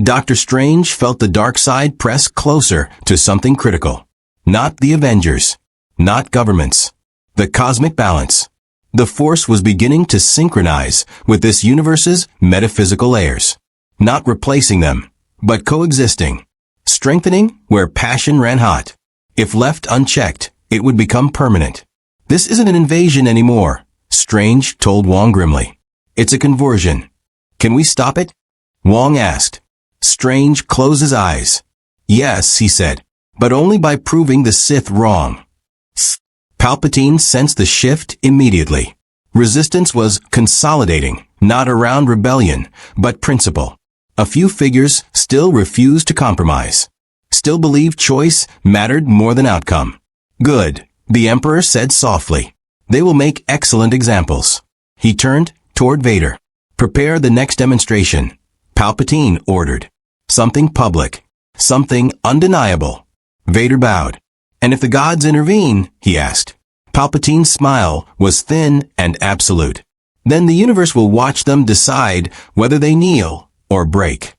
Doctor Strange felt the dark side press closer to something critical. Not the Avengers. Not governments. The cosmic balance. The Force was beginning to synchronize with this universe's metaphysical layers. Not replacing them, but coexisting. Strengthening where passion ran hot. If left unchecked, it would become permanent. This isn't an invasion anymore, Strange told Wong grimly. It's a conversion. Can we stop it? Wong asked. Strange closed his eyes. Yes, he said, but only by proving the Sith wrong. Palpatine sensed the shift immediately. Resistance was consolidating, not around rebellion, but principle. A few figures still refused to compromise. Still believed choice mattered more than outcome. Good, the Emperor said softly. They will make excellent examples. He turned toward Vader. Prepare the next demonstration, Palpatine ordered. Something public. Something undeniable. Vader bowed. And if the gods intervene, he asked. Palpatine's smile was thin and absolute. Then the universe will watch them decide whether they kneel or break.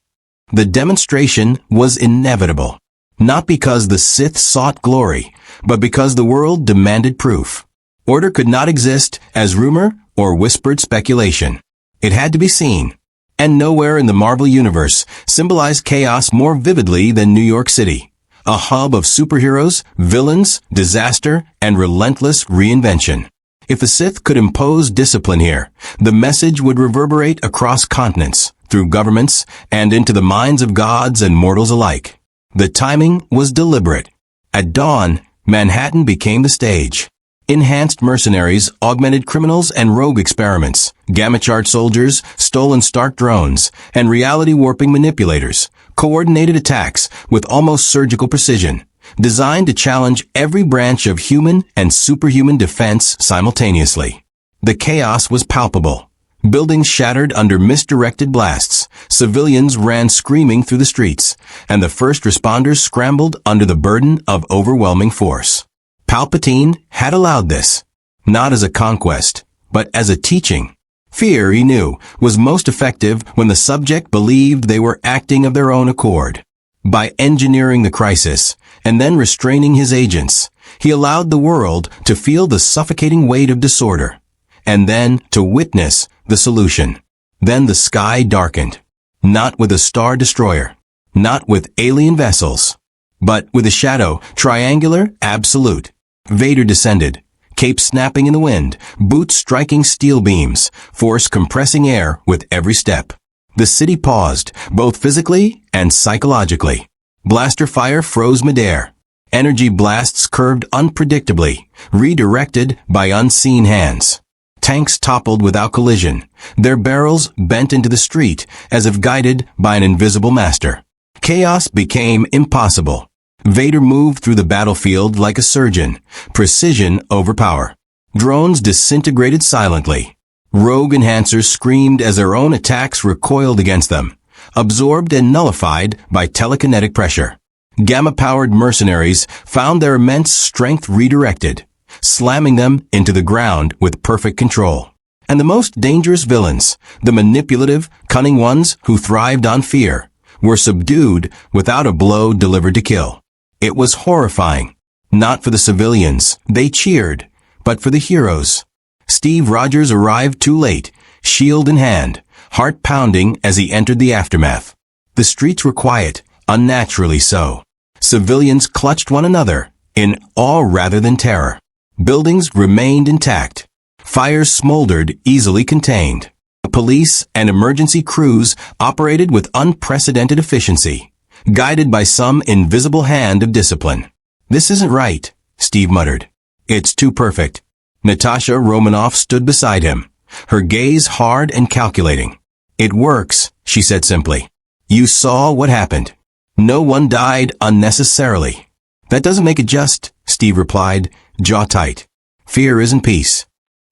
The demonstration was inevitable. Not because the Sith sought glory, but because the world demanded proof. Order could not exist as rumor or whispered speculation. It had to be seen. And nowhere in the Marvel Universe symbolized chaos more vividly than New York City. A hub of superheroes, villains, disaster, and relentless reinvention. If the Sith could impose discipline here, the message would reverberate across continents, through governments, and into the minds of gods and mortals alike. The timing was deliberate. At dawn, Manhattan became the stage. Enhanced mercenaries augmented criminals and rogue experiments, gamma-chart soldiers, stolen Stark drones, and reality-warping manipulators coordinated attacks with almost surgical precision, designed to challenge every branch of human and superhuman defense simultaneously. The chaos was palpable. Buildings shattered under misdirected blasts, civilians ran screaming through the streets, and the first responders scrambled under the burden of overwhelming force. Palpatine had allowed this, not as a conquest, but as a teaching. Fear, he knew, was most effective when the subject believed they were acting of their own accord. By engineering the crisis, and then restraining his agents, he allowed the world to feel the suffocating weight of disorder, and then to witness the solution. Then the sky darkened. Not with a star destroyer, not with alien vessels, but with a shadow, triangular, absolute. Vader descended, cape snapping in the wind, boots striking steel beams, force compressing air with every step. The city paused, both physically and psychologically. Blaster fire froze midair. Energy blasts curved unpredictably, redirected by unseen hands. Tanks toppled without collision, their barrels bent into the street as if guided by an invisible master. Chaos became impossible. Vader moved through the battlefield like a surgeon, precision over power. Drones disintegrated silently. Rogue enhancers screamed as their own attacks recoiled against them, absorbed and nullified by telekinetic pressure. Gamma-powered mercenaries found their immense strength redirected, slamming them into the ground with perfect control. And the most dangerous villains, the manipulative, cunning ones who thrived on fear, were subdued without a blow delivered to kill. It was horrifying. Not for the civilians, they cheered, but for the heroes. Steve Rogers arrived too late, shield in hand, heart pounding as he entered the aftermath. The streets were quiet, unnaturally so. Civilians clutched one another, in awe rather than terror. Buildings remained intact. Fires smoldered, easily contained. Police and emergency crews operated with unprecedented efficiency, guided by some invisible hand of discipline. "This isn't right," Steve muttered. "It's too perfect." Natasha Romanoff stood beside him, her gaze hard and calculating. "It works," she said simply. "You saw what happened. No one died unnecessarily." "That doesn't make it just," Steve replied, jaw tight. "Fear isn't peace.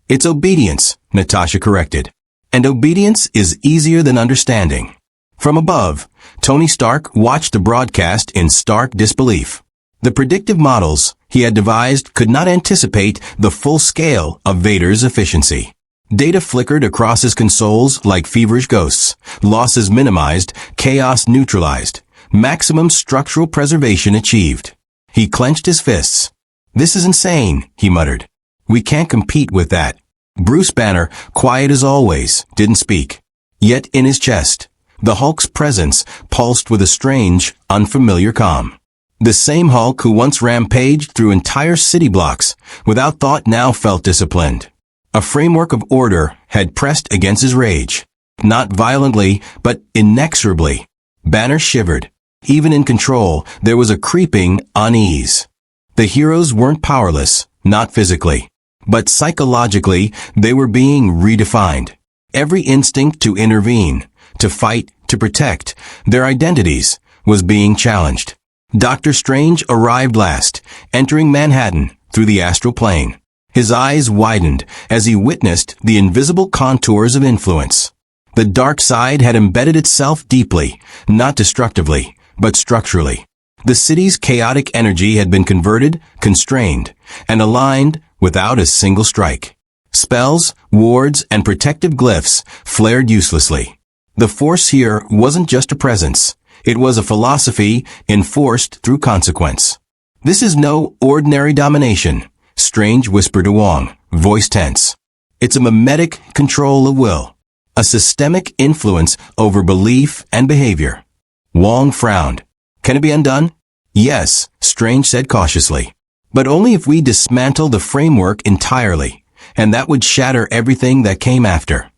It's obedience," Natasha corrected. "And obedience is easier than understanding." From above, Tony Stark watched the broadcast in stark disbelief. The predictive models he had devised could not anticipate the full scale of Vader's efficiency. Data flickered across his consoles like feverish ghosts, losses minimized, chaos neutralized, maximum structural preservation achieved. He clenched his fists. "This is insane," he muttered. "We can't compete with that." Bruce Banner, quiet as always, didn't speak. Yet in his chest, the Hulk's presence pulsed with a strange, unfamiliar calm. The same Hulk who once rampaged through entire city blocks, without thought, now felt disciplined. A framework of order had pressed against his rage. Not violently, but inexorably. Banner shivered. Even in control, there was a creeping unease. The heroes weren't powerless, not physically. But psychologically, they were being redefined. Every instinct to intervene, to fight, to protect their identities was being challenged. Dr. Strange arrived last, entering Manhattan through the astral plane. His eyes widened as he witnessed the invisible contours of influence. The dark side had embedded itself deeply, not destructively, but structurally. The city's chaotic energy had been converted, constrained, and aligned without a single strike. Spells, wards, and protective glyphs flared uselessly. The force here wasn't just a presence. It was a philosophy enforced through consequence. "This is no ordinary domination," Strange whispered to Wong, voice tense. "It's a mimetic control of will, a systemic influence over belief and behavior." Wong frowned. "Can it be undone?" "Yes," Strange said cautiously. "But only if we dismantle the framework entirely, and that would shatter everything that came after."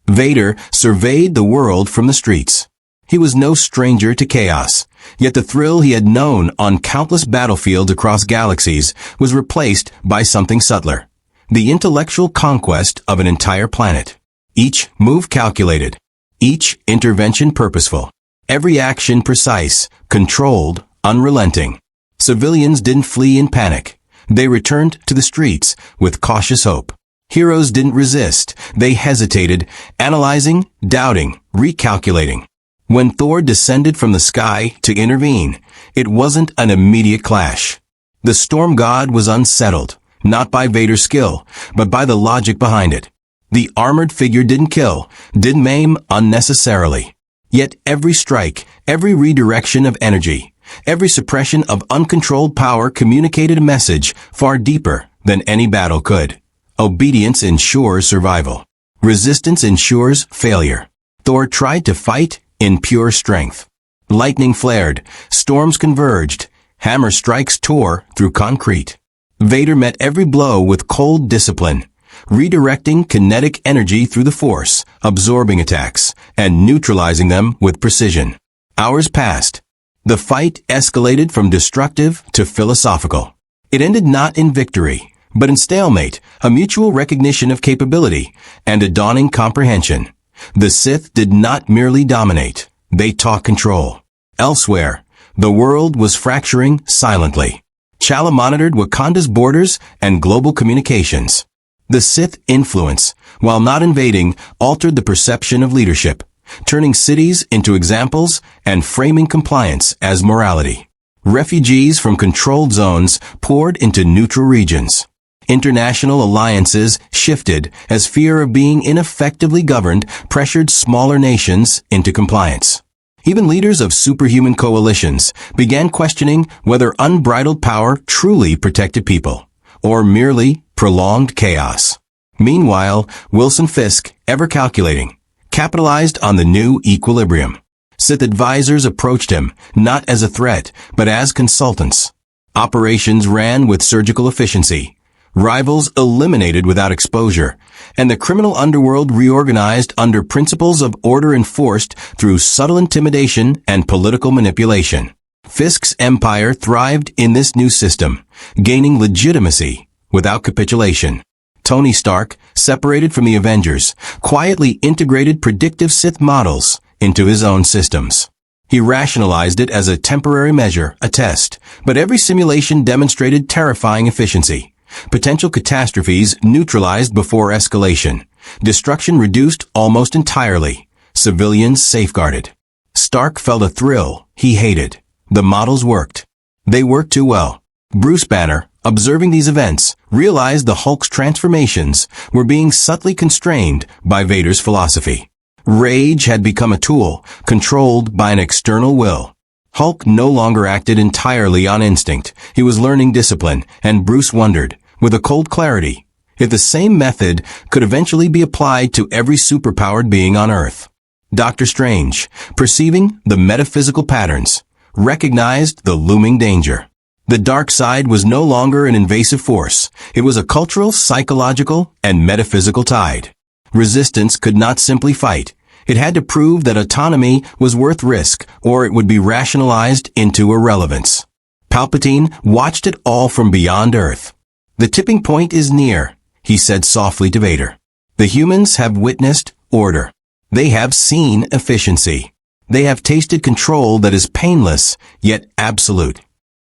Vader surveyed the world from the streets. He was no stranger to chaos, yet the thrill he had known on countless battlefields across galaxies was replaced by something subtler. The intellectual conquest of an entire planet. Each move calculated. Each intervention purposeful. Every action precise, controlled, unrelenting. Civilians didn't flee in panic. They returned to the streets with cautious hope. Heroes didn't resist. They hesitated, analyzing, doubting, recalculating. When Thor descended from the sky to intervene, it wasn't an immediate clash. The storm god was unsettled, not by Vader's skill, but by the logic behind it. The armored figure didn't kill, didn't maim unnecessarily. Yet every strike, every redirection of energy, every suppression of uncontrolled power communicated a message far deeper than any battle could. Obedience ensures survival. Resistance ensures failure. Thor tried to fight in pure strength. Lightning flared, storms converged, hammer strikes tore through concrete. Vader met every blow with cold discipline, redirecting kinetic energy through the Force, absorbing attacks, and neutralizing them with precision. Hours passed. The fight escalated from destructive to philosophical. It ended not in victory, but in stalemate, a mutual recognition of capability, and a dawning comprehension. The Sith did not merely dominate, they taught control. Elsewhere, the world was fracturing silently. Chala monitored Wakanda's borders and global communications. The Sith influence, while not invading, altered the perception of leadership, turning cities into examples and framing compliance as morality. Refugees from controlled zones poured into neutral regions. International alliances shifted as fear of being ineffectively governed pressured smaller nations into compliance. Even leaders of superhuman coalitions began questioning whether unbridled power truly protected people, or merely prolonged chaos. Meanwhile, Wilson Fisk, ever calculating, capitalized on the new equilibrium. Sith advisors approached him, not as a threat, but as consultants. Operations ran with surgical efficiency, rivals eliminated without exposure, and the criminal underworld reorganized under principles of order enforced through subtle intimidation and political manipulation. Fisk's empire thrived in this new system, gaining legitimacy without capitulation. Tony Stark, separated from the Avengers, quietly integrated predictive Sith models into his own systems. He rationalized it as a temporary measure, a test, but every simulation demonstrated terrifying efficiency. Potential catastrophes neutralized before escalation. Destruction reduced almost entirely. Civilians safeguarded. Stark felt a thrill he hated. The models worked. They worked too well. Bruce Banner, observing these events, realized the Hulk's transformations were being subtly constrained by Vader's philosophy. Rage had become a tool, controlled by an external will. Hulk no longer acted entirely on instinct. He was learning discipline, and Bruce wondered, with a cold clarity, if the same method could eventually be applied to every superpowered being on Earth. Doctor Strange, perceiving the metaphysical patterns, recognized the looming danger. The dark side was no longer an invasive force. It was a cultural, psychological, and metaphysical tide. Resistance could not simply fight. It had to prove that autonomy was worth risk, or it would be rationalized into irrelevance. Palpatine watched it all from beyond Earth. "The tipping point is near," he said softly to Vader. "The humans have witnessed order. They have seen efficiency. They have tasted control that is painless, yet absolute."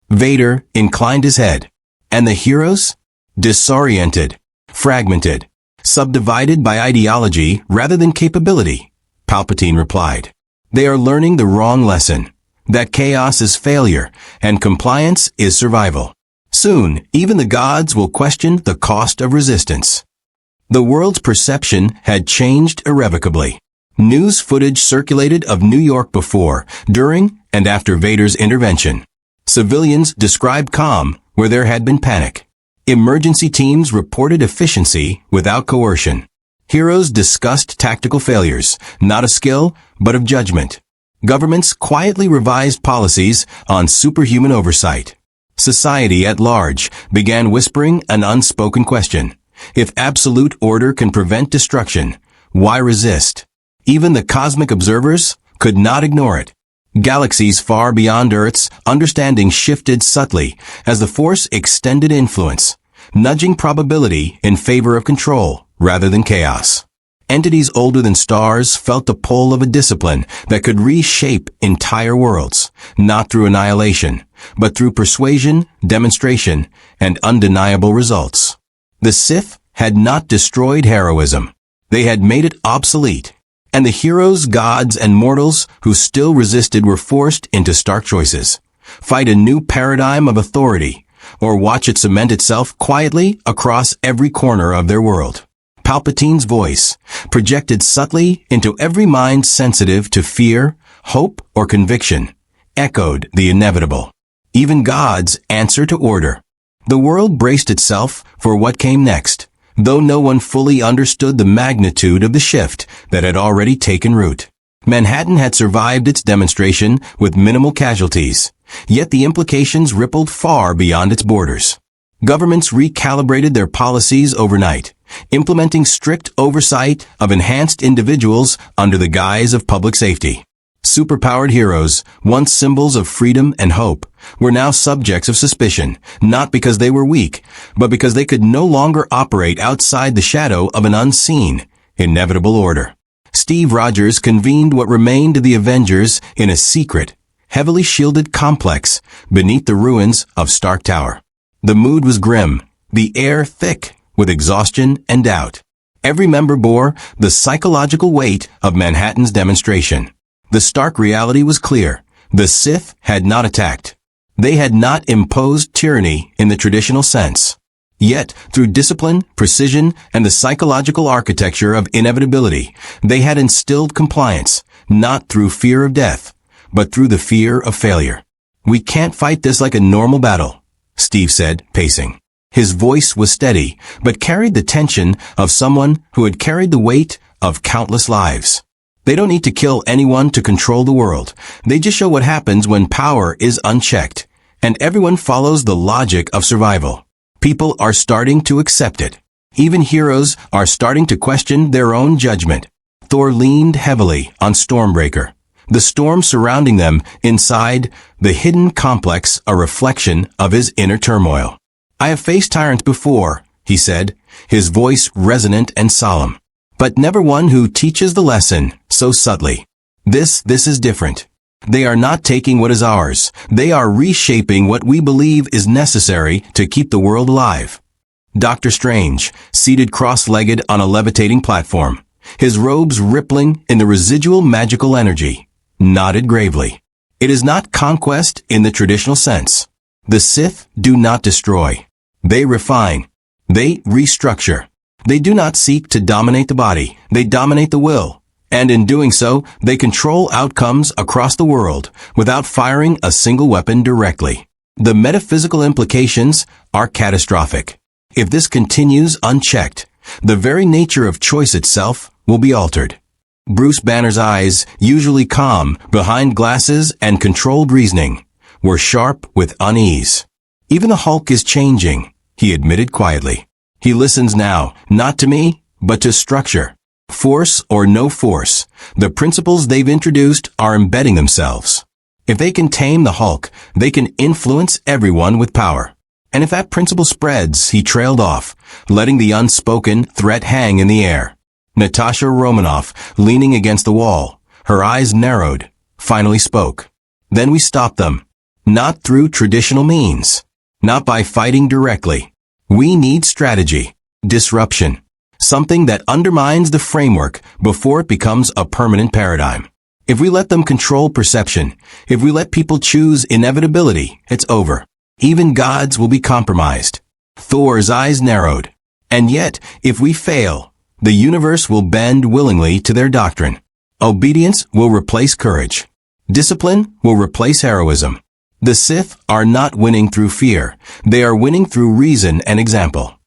Vader inclined his head. And the heroes? Disoriented, fragmented, subdivided by ideology rather than capability. Palpatine replied. "They are learning the wrong lesson, that chaos is failure and compliance is survival. Soon, even the gods will question the cost of resistance." The world's perception had changed irrevocably. News footage circulated of New York before, during, and after Vader's intervention. Civilians described calm where there had been panic. Emergency teams reported efficiency without coercion. Heroes discussed tactical failures, not of skill, but of judgment. Governments quietly revised policies on superhuman oversight. Society at large began whispering an unspoken question. If absolute order can prevent destruction, why resist? Even the cosmic observers could not ignore it. Galaxies far beyond Earth's understanding shifted subtly as the Force extended influence, nudging probability in favor of control rather than chaos. Entities older than stars felt the pull of a discipline that could reshape entire worlds, not through annihilation, but through persuasion, demonstration, and undeniable results. The Sith had not destroyed heroism. They had made it obsolete. And the heroes, gods, and mortals who still resisted were forced into stark choices. Fight a new paradigm of authority, or watch it cement itself quietly across every corner of their world. Palpatine's voice, projected subtly into every mind sensitive to fear, hope, or conviction, echoed the inevitable. Even gods answer to order. The world braced itself for what came next, though no one fully understood the magnitude of the shift that had already taken root. Manhattan had survived its demonstration with minimal casualties, yet the implications rippled far beyond its borders. Governments recalibrated their policies overnight, implementing strict oversight of enhanced individuals under the guise of public safety. Superpowered heroes, once symbols of freedom and hope, were now subjects of suspicion, not because they were weak, but because they could no longer operate outside the shadow of an unseen, inevitable order. Steve Rogers convened what remained of the Avengers in a secret, heavily shielded complex beneath the ruins of Stark Tower. The mood was grim, the air thick with exhaustion and doubt. Every member bore the psychological weight of Manhattan's demonstration. The stark reality was clear. The Sith had not attacked. They had not imposed tyranny in the traditional sense. Yet, through discipline, precision, and the psychological architecture of inevitability, they had instilled compliance, not through fear of death, but through the fear of failure. "We can't fight this like a normal battle," Steve said, pacing. His voice was steady, but carried the tension of someone who had carried the weight of countless lives. "They don't need to kill anyone to control the world. They just show what happens when power is unchecked, and everyone follows the logic of survival. People are starting to accept it. Even heroes are starting to question their own judgment." Thor leaned heavily on Stormbreaker, the storm surrounding them inside the hidden complex, a reflection of his inner turmoil. "I have faced tyrants before," he said, his voice resonant and solemn, "but never one who teaches the lesson so subtly. This is different. They are not taking what is ours. They are reshaping what we believe is necessary to keep the world alive." Dr. Strange, seated cross-legged on a levitating platform, his robes rippling in the residual magical energy, nodded gravely. "It is not conquest in the traditional sense. The Sith do not destroy. They refine. They restructure. They do not seek to dominate the body. They dominate the will. And in doing so, they control outcomes across the world without firing a single weapon directly. The metaphysical implications are catastrophic. If this continues unchecked, the very nature of choice itself will be altered." Bruce Banner's eyes, usually calm behind glasses and controlled reasoning, were sharp with unease. "Even the Hulk is changing," he admitted quietly. "He listens now, not to me, but to structure. Force or no force, the principles they've introduced are embedding themselves. If they can tame the Hulk, they can influence everyone with power. And if that principle spreads," he trailed off, letting the unspoken threat hang in the air. Natasha Romanoff, leaning against the wall, her eyes narrowed, finally spoke. "Then we stop them. Not through traditional means. Not by fighting directly. We need strategy. Disruption. Something that undermines the framework before it becomes a permanent paradigm. If we let them control perception, if we let people choose inevitability, it's over. Even gods will be compromised." Thor's eyes narrowed. "And yet, if we fail, the universe will bend willingly to their doctrine. Obedience will replace courage. Discipline will replace heroism. The Sith are not winning through fear. They are winning through reason and example."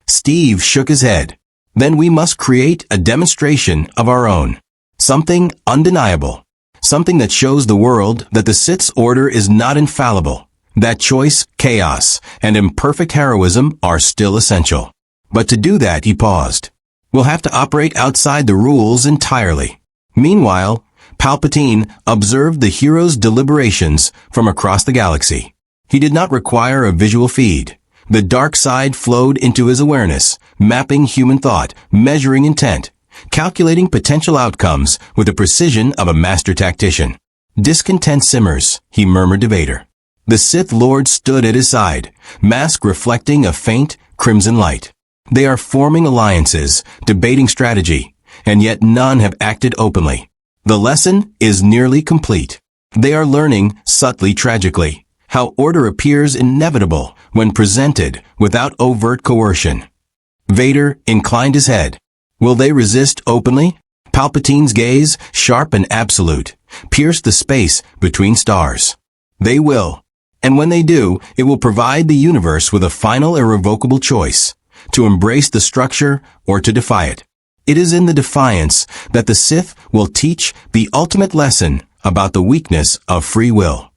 Steve shook his head. "Then we must create a demonstration of our own. Something undeniable. Something that shows the world that the Sith's order is not infallible. That choice, chaos, and imperfect heroism are still essential. But to do that," he paused, "we'll have to operate outside the rules entirely." Meanwhile, Palpatine observed the hero's deliberations from across the galaxy. He did not require a visual feed. The dark side flowed into his awareness, mapping human thought, measuring intent, calculating potential outcomes with the precision of a master tactician. "Discontent simmers," he murmured to Vader. The Sith Lords stood at his side, mask reflecting a faint, crimson light. They are forming alliances, debating strategy, and yet none have acted openly. The lesson is nearly complete. They are learning, subtly tragically, how order appears inevitable when presented without overt coercion. Vader inclined his head. "Will they resist openly?" Palpatine's gaze, sharp and absolute, pierced the space between stars. "They will. And when they do, it will provide the universe with a final irrevocable choice, to embrace the structure or to defy it. It is in the defiance that the Sith will teach the ultimate lesson about the weakness of free will."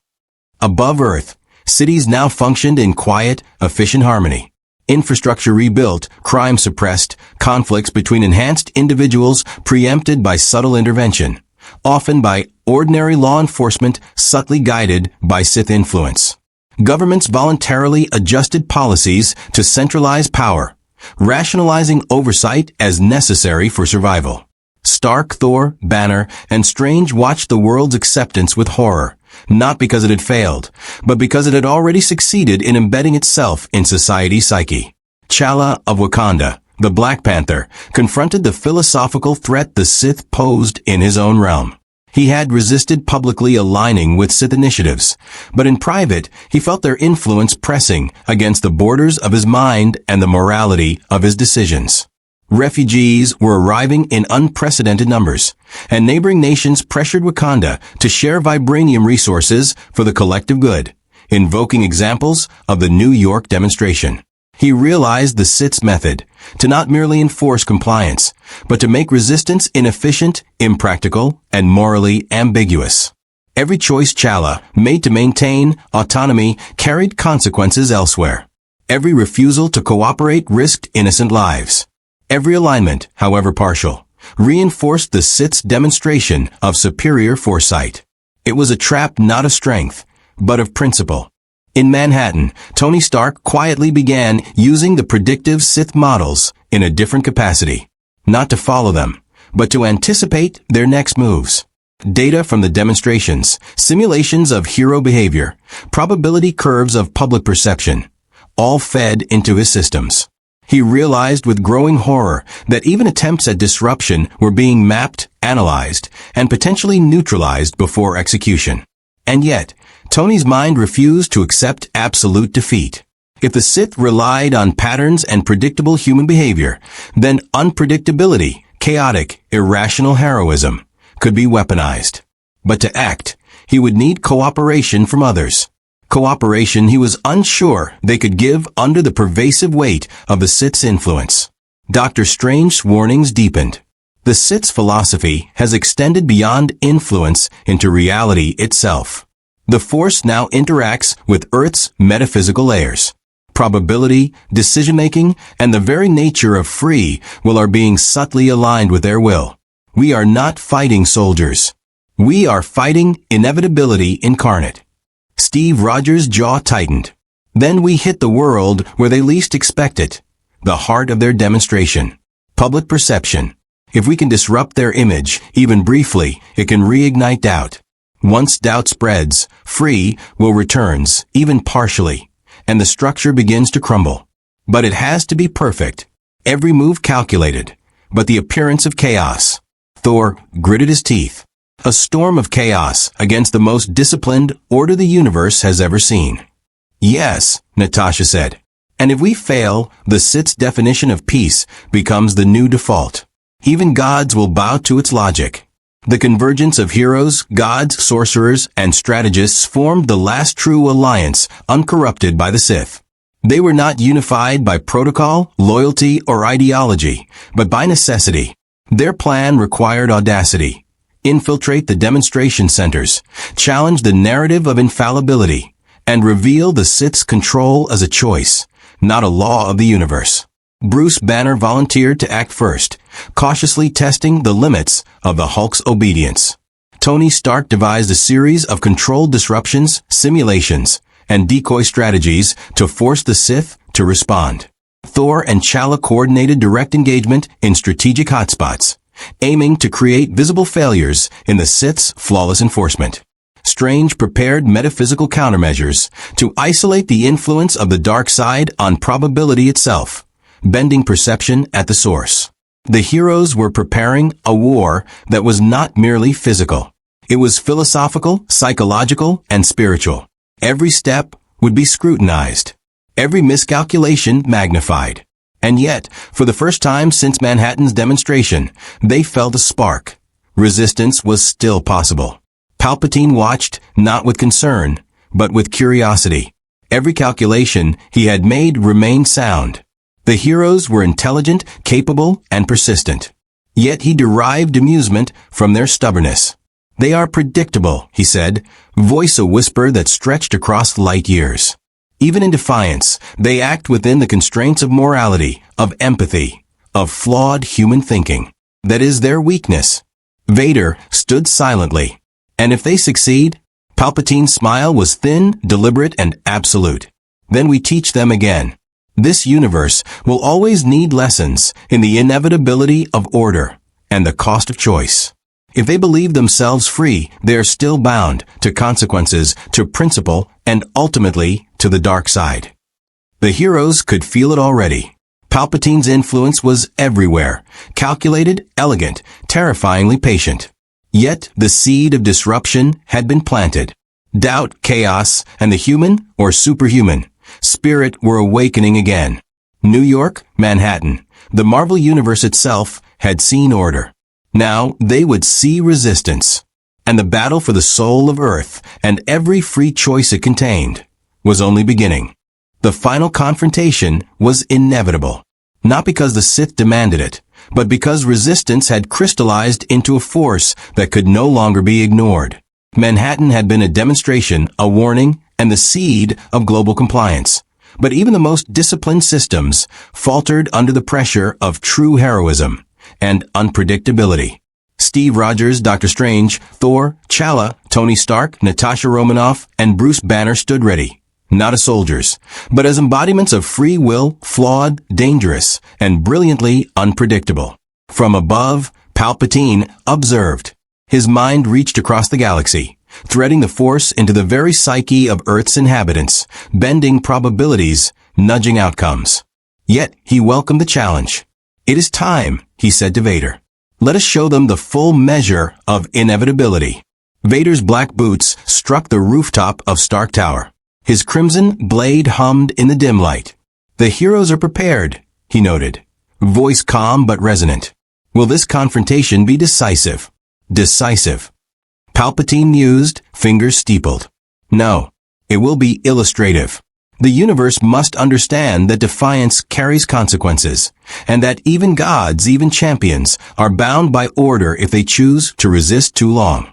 Above Earth, cities now functioned in quiet, efficient harmony. Infrastructure rebuilt, crime suppressed, conflicts between enhanced individuals preempted by subtle intervention, often by ordinary law enforcement subtly guided by Sith influence. Governments voluntarily adjusted policies to centralize power, rationalizing oversight as necessary for survival. Stark, Thor, Banner, and Strange watched the world's acceptance with horror, not because it had failed, but because it had already succeeded in embedding itself in society's psyche. T'Challa of Wakanda, the Black Panther, confronted the philosophical threat the Sith posed in his own realm. He had resisted publicly aligning with Sith initiatives, but in private, he felt their influence pressing against the borders of his mind and the morality of his decisions. Refugees were arriving in unprecedented numbers, and neighboring nations pressured Wakanda to share vibranium resources for the collective good, invoking examples of the New York demonstration. He realized the Sith's method, to not merely enforce compliance, but to make resistance inefficient, impractical, and morally ambiguous. Every choice Chala made to maintain autonomy carried consequences elsewhere. Every refusal to cooperate risked innocent lives. Every alignment, however partial, reinforced the Sith's demonstration of superior foresight. It was a trap not of strength, but of principle. In Manhattan, Tony Stark quietly began using the predictive Sith models in a different capacity. Not to follow them, but to anticipate their next moves. Data from the demonstrations, simulations of hero behavior, probability curves of public perception, all fed into his systems. He realized with growing horror that even attempts at disruption were being mapped, analyzed, and potentially neutralized before execution. And yet, Tony's mind refused to accept absolute defeat. If the Sith relied on patterns and predictable human behavior, then unpredictability, chaotic, irrational heroism, could be weaponized. But to act, he would need cooperation from others. Cooperation he was unsure they could give under the pervasive weight of the Sith's influence. Doctor Strange's warnings deepened. The Sith's philosophy has extended beyond influence into reality itself. The Force now interacts with Earth's metaphysical layers. Probability, decision-making, and the very nature of free will are being subtly aligned with their will. We are not fighting soldiers. We are fighting inevitability incarnate. Steve Rogers' jaw tightened. Then we hit the world where they least expect it, the heart of their demonstration. Public perception. If we can disrupt their image, even briefly, it can reignite doubt. Once doubt spreads, free will returns, even partially, and the structure begins to crumble. But it has to be perfect. Every move calculated, but the appearance of chaos. Thor gritted his teeth. A storm of chaos against the most disciplined order the universe has ever seen. Yes, Natasha said. And if we fail, the Sith's definition of peace becomes the new default. Even gods will bow to its logic. The convergence of heroes, gods, sorcerers, and strategists formed the last true alliance uncorrupted by the Sith. They were not unified by protocol, loyalty, or ideology, but by necessity. Their plan required audacity. Infiltrate the demonstration centers, challenge the narrative of infallibility, and reveal the Sith's control as a choice, not a law of the universe. Bruce Banner volunteered to act first, cautiously testing the limits of the Hulk's obedience. Tony Stark devised a series of controlled disruptions, simulations, and decoy strategies to force the Sith to respond. Thor and Chala coordinated direct engagement in strategic hotspots, aiming to create visible failures in the Sith's flawless enforcement. Strange prepared metaphysical countermeasures to isolate the influence of the dark side on probability itself, bending perception at the source. The heroes were preparing a war that was not merely physical. It was philosophical, psychological, and spiritual. Every step would be scrutinized. Every miscalculation magnified. And yet, for the first time since Manhattan's demonstration, they felt a spark. Resistance was still possible. Palpatine watched, not with concern, but with curiosity. Every calculation he had made remained sound. The heroes were intelligent, capable, and persistent. Yet he derived amusement from their stubbornness. They are predictable, he said, voice a whisper that stretched across light years. Even in defiance, they act within the constraints of morality, of empathy, of flawed human thinking. That is their weakness. Vader stood silently. And if they succeed, Palpatine's smile was thin, deliberate, and absolute. Then we teach them again. This universe will always need lessons in the inevitability of order and the cost of choice. If they believe themselves free, they are still bound to consequences, to principle, and ultimately to the dark side. The heroes could feel it already. Palpatine's influence was everywhere, calculated, elegant, terrifyingly patient. Yet the seed of disruption had been planted. Doubt, chaos, and the human, or superhuman, spirit were awakening again. New York, Manhattan, the Marvel Universe itself had seen order. Now they would see resistance. And the battle for the soul of Earth and every free choice it contained was only beginning. The final confrontation was inevitable. Not because the Sith demanded it, but because resistance had crystallized into a force that could no longer be ignored. Manhattan had been a demonstration, a warning, and the seed of global compliance. But even the most disciplined systems faltered under the pressure of true heroism and unpredictability. Steve Rogers, Dr. Strange, Thor, T'Challa, Tony Stark, Natasha Romanoff, and Bruce Banner stood ready, not as soldiers, but as embodiments of free will, flawed, dangerous, and brilliantly unpredictable. From above, Palpatine observed. His mind reached across the galaxy, threading the Force into the very psyche of Earth's inhabitants, bending probabilities, nudging outcomes. Yet he welcomed the challenge. "It is time," he said to Vader. "Let us show them the full measure of inevitability." Vader's black boots struck the rooftop of Stark Tower. His crimson blade hummed in the dim light. "The heroes are prepared," he noted, voice calm but resonant. "Will this confrontation be decisive?" Decisive. Palpatine mused, fingers steepled. "No, it will be illustrative. The universe must understand that defiance carries consequences, and that even gods, even champions, are bound by order if they choose to resist too long."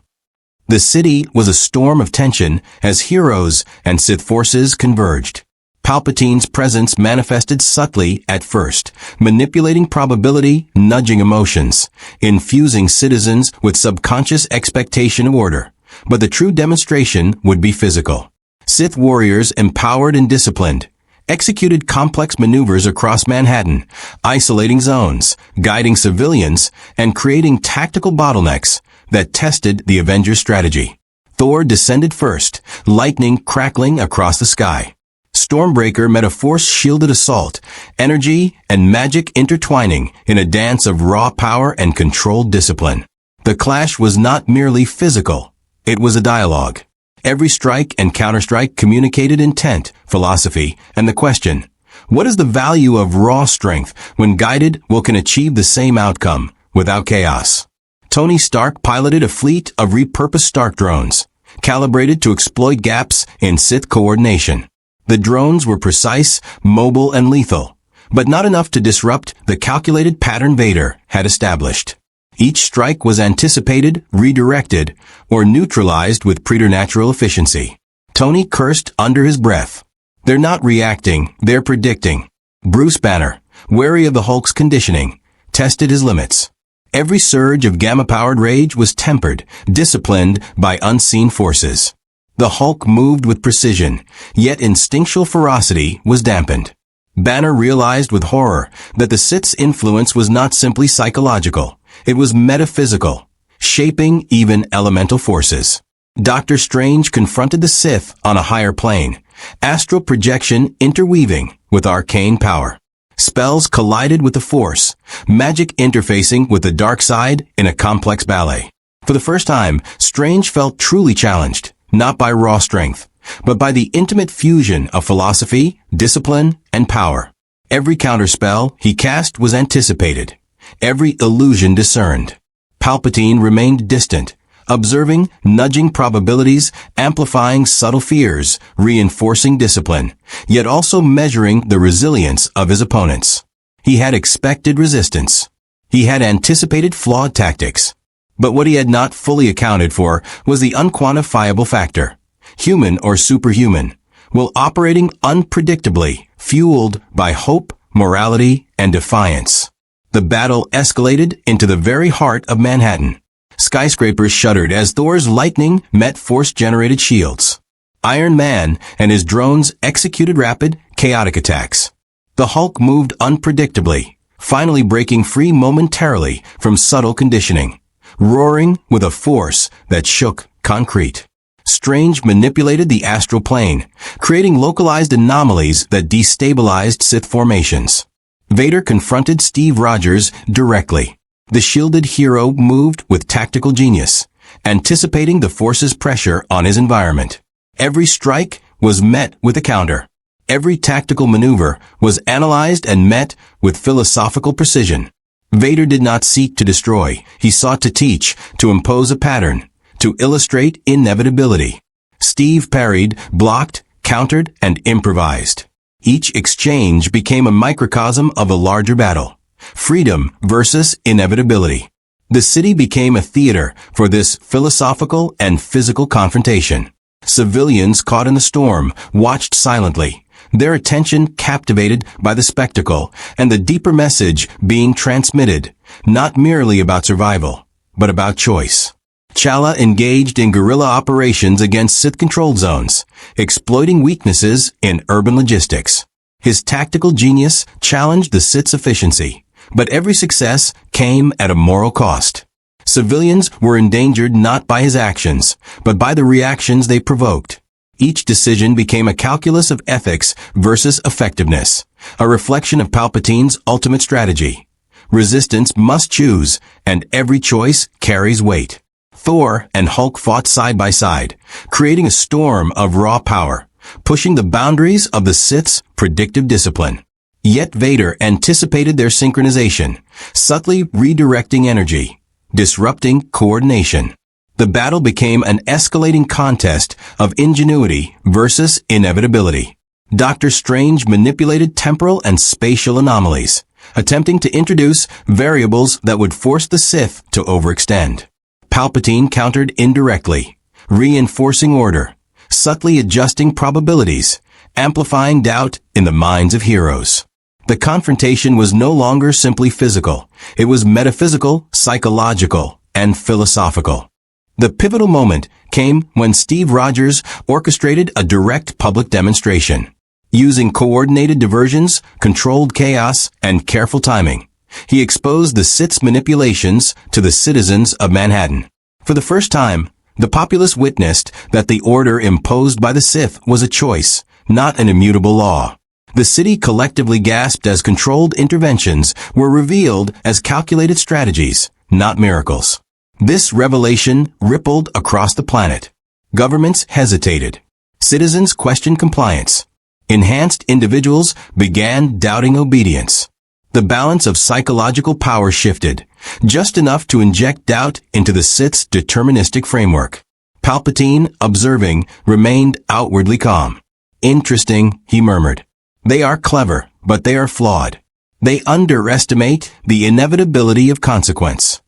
The city was a storm of tension as heroes and Sith forces converged. Palpatine's presence manifested subtly at first, manipulating probability, nudging emotions, infusing citizens with subconscious expectation of order. But the true demonstration would be physical. Sith warriors, empowered and disciplined, executed complex maneuvers across Manhattan, isolating zones, guiding civilians, and creating tactical bottlenecks that tested the Avengers' strategy. Thor descended first, lightning crackling across the sky. Stormbreaker met a force-shielded assault, energy and magic intertwining in a dance of raw power and controlled discipline. The clash was not merely physical, it was a dialogue. Every strike and counterstrike communicated intent, philosophy, and the question, what is the value of raw strength when guided can achieve the same outcome without chaos? Tony Stark piloted a fleet of repurposed Stark drones, calibrated to exploit gaps in Sith coordination. The drones were precise, mobile, and lethal, but not enough to disrupt the calculated pattern Vader had established. Each strike was anticipated, redirected, or neutralized with preternatural efficiency. Tony cursed under his breath. "They're not reacting, they're predicting." Bruce Banner, wary of the Hulk's conditioning, tested his limits. Every surge of gamma-powered rage was tempered, disciplined by unseen forces. The Hulk moved with precision, yet instinctual ferocity was dampened. Banner realized with horror that the Sith's influence was not simply psychological. It was metaphysical, shaping even elemental forces. Dr. Strange confronted the Sith on a higher plane, astral projection interweaving with arcane power. Spells collided with the Force, magic interfacing with the dark side in a complex ballet. For the first time, Strange felt truly challenged, not by raw strength, but by the intimate fusion of philosophy, discipline, and power. Every counterspell he cast was anticipated, every illusion discerned. Palpatine remained distant, observing, nudging probabilities, amplifying subtle fears, reinforcing discipline, yet also measuring the resilience of his opponents. He had expected resistance. He had anticipated flawed tactics. But what he had not fully accounted for was the unquantifiable factor, human or superhuman, while operating unpredictably, fueled by hope, morality, and defiance. The battle escalated into the very heart of Manhattan. Skyscrapers shuddered as Thor's lightning met force-generated shields. Iron Man and his drones executed rapid, chaotic attacks. The Hulk moved unpredictably, finally breaking free momentarily from subtle conditioning, roaring with a force that shook concrete. Strange manipulated the astral plane, creating localized anomalies that destabilized Sith formations. Vader confronted Steve Rogers directly. The shielded hero moved with tactical genius, anticipating the Force's pressure on his environment. Every strike was met with a counter. Every tactical maneuver was analyzed and met with philosophical precision. Vader did not seek to destroy. He sought to teach, to impose a pattern, to illustrate inevitability. Steve parried, blocked, countered, and improvised. Each exchange became a microcosm of a larger battle. Freedom versus inevitability. The city became a theater for this philosophical and physical confrontation. Civilians caught in the storm watched silently, their attention captivated by the spectacle and the deeper message being transmitted, not merely about survival, but about choice. Chala engaged in guerrilla operations against Sith-controlled zones, exploiting weaknesses in urban logistics. His tactical genius challenged the Sith's efficiency, but every success came at a moral cost. Civilians were endangered not by his actions, but by the reactions they provoked. Each decision became a calculus of ethics versus effectiveness, a reflection of Palpatine's ultimate strategy. Resistance must choose, and every choice carries weight. Thor and Hulk fought side by side, creating a storm of raw power, pushing the boundaries of the Sith's predictive discipline. Yet Vader anticipated their synchronization, subtly redirecting energy, disrupting coordination. The battle became an escalating contest of ingenuity versus inevitability. Doctor Strange manipulated temporal and spatial anomalies, attempting to introduce variables that would force the Sith to overextend. Palpatine countered indirectly, reinforcing order, subtly adjusting probabilities, amplifying doubt in the minds of heroes. The confrontation was no longer simply physical. It was metaphysical, psychological, and philosophical. The pivotal moment came when Steve Rogers orchestrated a direct public demonstration. Using coordinated diversions, controlled chaos, and careful timing, he exposed the Sith's manipulations to the citizens of Manhattan. For the first time, the populace witnessed that the order imposed by the Sith was a choice, not an immutable law. The city collectively gasped as controlled interventions were revealed as calculated strategies, not miracles. This revelation rippled across the planet. Governments hesitated. Citizens questioned compliance. Enhanced individuals began doubting obedience. The balance of psychological power shifted, just enough to inject doubt into the Sith's deterministic framework. Palpatine, observing, remained outwardly calm. "Interesting," he murmured. "They are clever, but they are flawed. They underestimate the inevitability of consequence."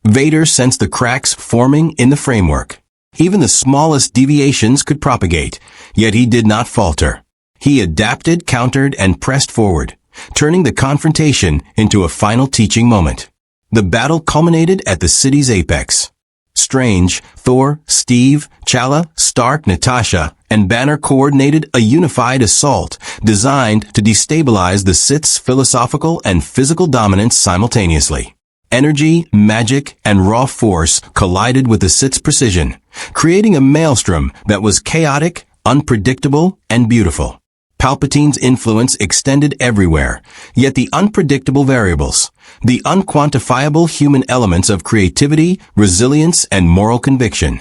Vader sensed the cracks forming in the framework. Even the smallest deviations could propagate, yet he did not falter. He adapted, countered, and pressed forward, turning the confrontation into a final teaching moment. The battle culminated at the city's apex. Strange, Thor, Steve, Chala, Stark, Natasha, and Banner coordinated a unified assault designed to destabilize the Sith's philosophical and physical dominance simultaneously. Energy, magic, and raw force collided with the Sith's precision, creating a maelstrom that was chaotic, unpredictable, and beautiful. Palpatine's influence extended everywhere, yet the unpredictable variables, the unquantifiable human elements of creativity, resilience, and moral conviction,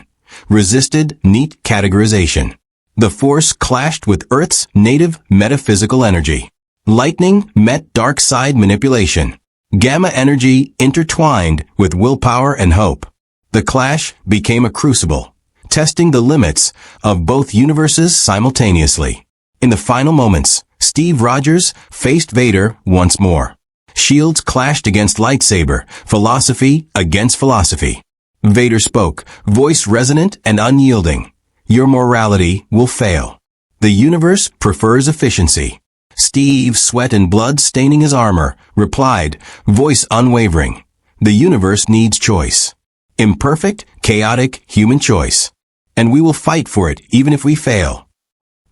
resisted neat categorization. The Force clashed with Earth's native metaphysical energy. Lightning met dark side manipulation. Gamma energy intertwined with willpower and hope. The clash became a crucible, testing the limits of both universes simultaneously. In the final moments, Steve Rogers faced Vader once more. Shields clashed against lightsaber, philosophy against philosophy. Vader spoke, voice resonant and unyielding. "Your morality will fail. The universe prefers efficiency." Steve, sweat and blood staining his armor, replied, voice unwavering. "The universe needs choice. Imperfect, chaotic, human choice. And we will fight for it even if we fail."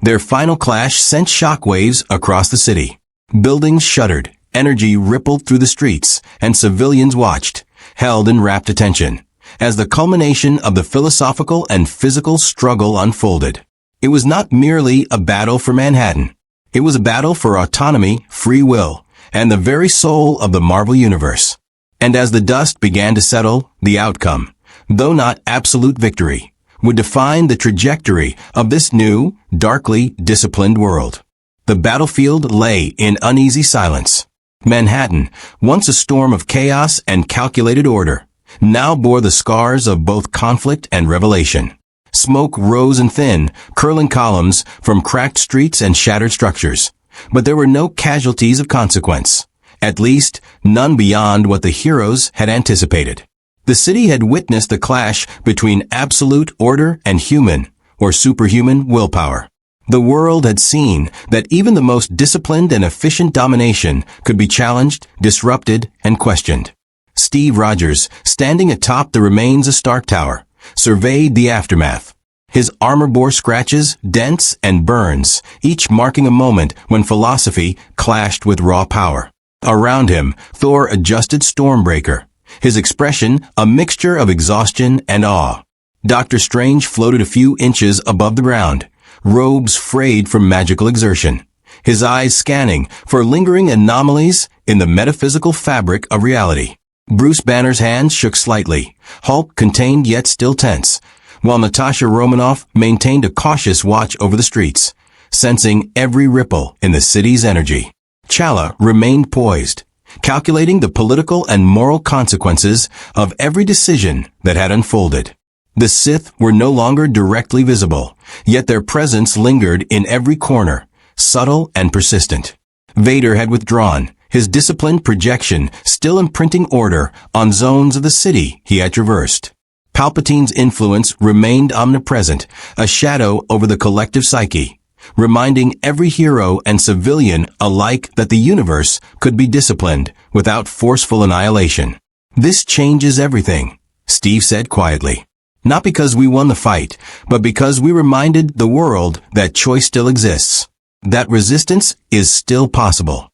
Their final clash sent shockwaves across the city. Buildings shuddered, energy rippled through the streets, and civilians watched, held in rapt attention, as the culmination of the philosophical and physical struggle unfolded. It was not merely a battle for Manhattan. It was a battle for autonomy, free will, and the very soul of the Marvel Universe. And as the dust began to settle, the outcome, though not absolute victory, would define the trajectory of this new, darkly disciplined world. The battlefield lay in uneasy silence. Manhattan, once a storm of chaos and calculated order, now bore the scars of both conflict and revelation. Smoke rose in thin, curling columns from cracked streets and shattered structures. But there were no casualties of consequence. At least, none beyond what the heroes had anticipated. The city had witnessed the clash between absolute order and human, or superhuman, willpower. The world had seen that even the most disciplined and efficient domination could be challenged, disrupted, and questioned. Steve Rogers, standing atop the remains of Stark Tower, surveyed the aftermath. His armor bore scratches, dents, and burns, each marking a moment when philosophy clashed with raw power. Around him, Thor adjusted Stormbreaker, his expression a mixture of exhaustion and awe. Doctor Strange floated a few inches above the ground, robes frayed from magical exertion, his eyes scanning for lingering anomalies in the metaphysical fabric of reality. Bruce Banner's hands shook slightly, Hulk contained yet still tense, while Natasha Romanoff maintained a cautious watch over the streets, sensing every ripple in the city's energy. T'Challa remained poised, calculating the political and moral consequences of every decision that had unfolded. The Sith were no longer directly visible, yet their presence lingered in every corner, subtle and persistent. Vader had withdrawn, his disciplined projection still imprinting order on zones of the city he had traversed. Palpatine's influence remained omnipresent, a shadow over the collective psyche, reminding every hero and civilian alike that the universe could be disciplined without forceful annihilation. "This changes everything," Steve said quietly. "Not because we won the fight, but because we reminded the world that choice still exists, that resistance is still possible."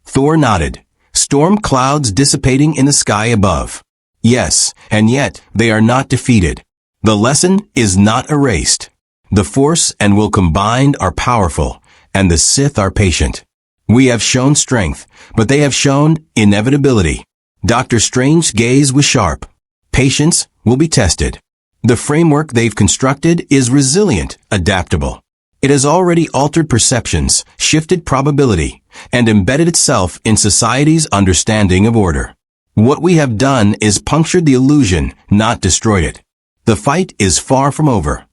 Thor nodded, storm clouds dissipating in the sky above. Yes, and yet they are not defeated. The lesson is not erased. The Force and will combined are powerful, and the Sith are patient. We have shown strength, but they have shown inevitability. Doctor Strange's gaze was sharp. Patience will be tested. The framework they've constructed is resilient, adaptable. It has already altered perceptions, shifted probability, and embedded itself in society's understanding of order. What we have done is punctured the illusion, not destroyed it. The fight is far from over.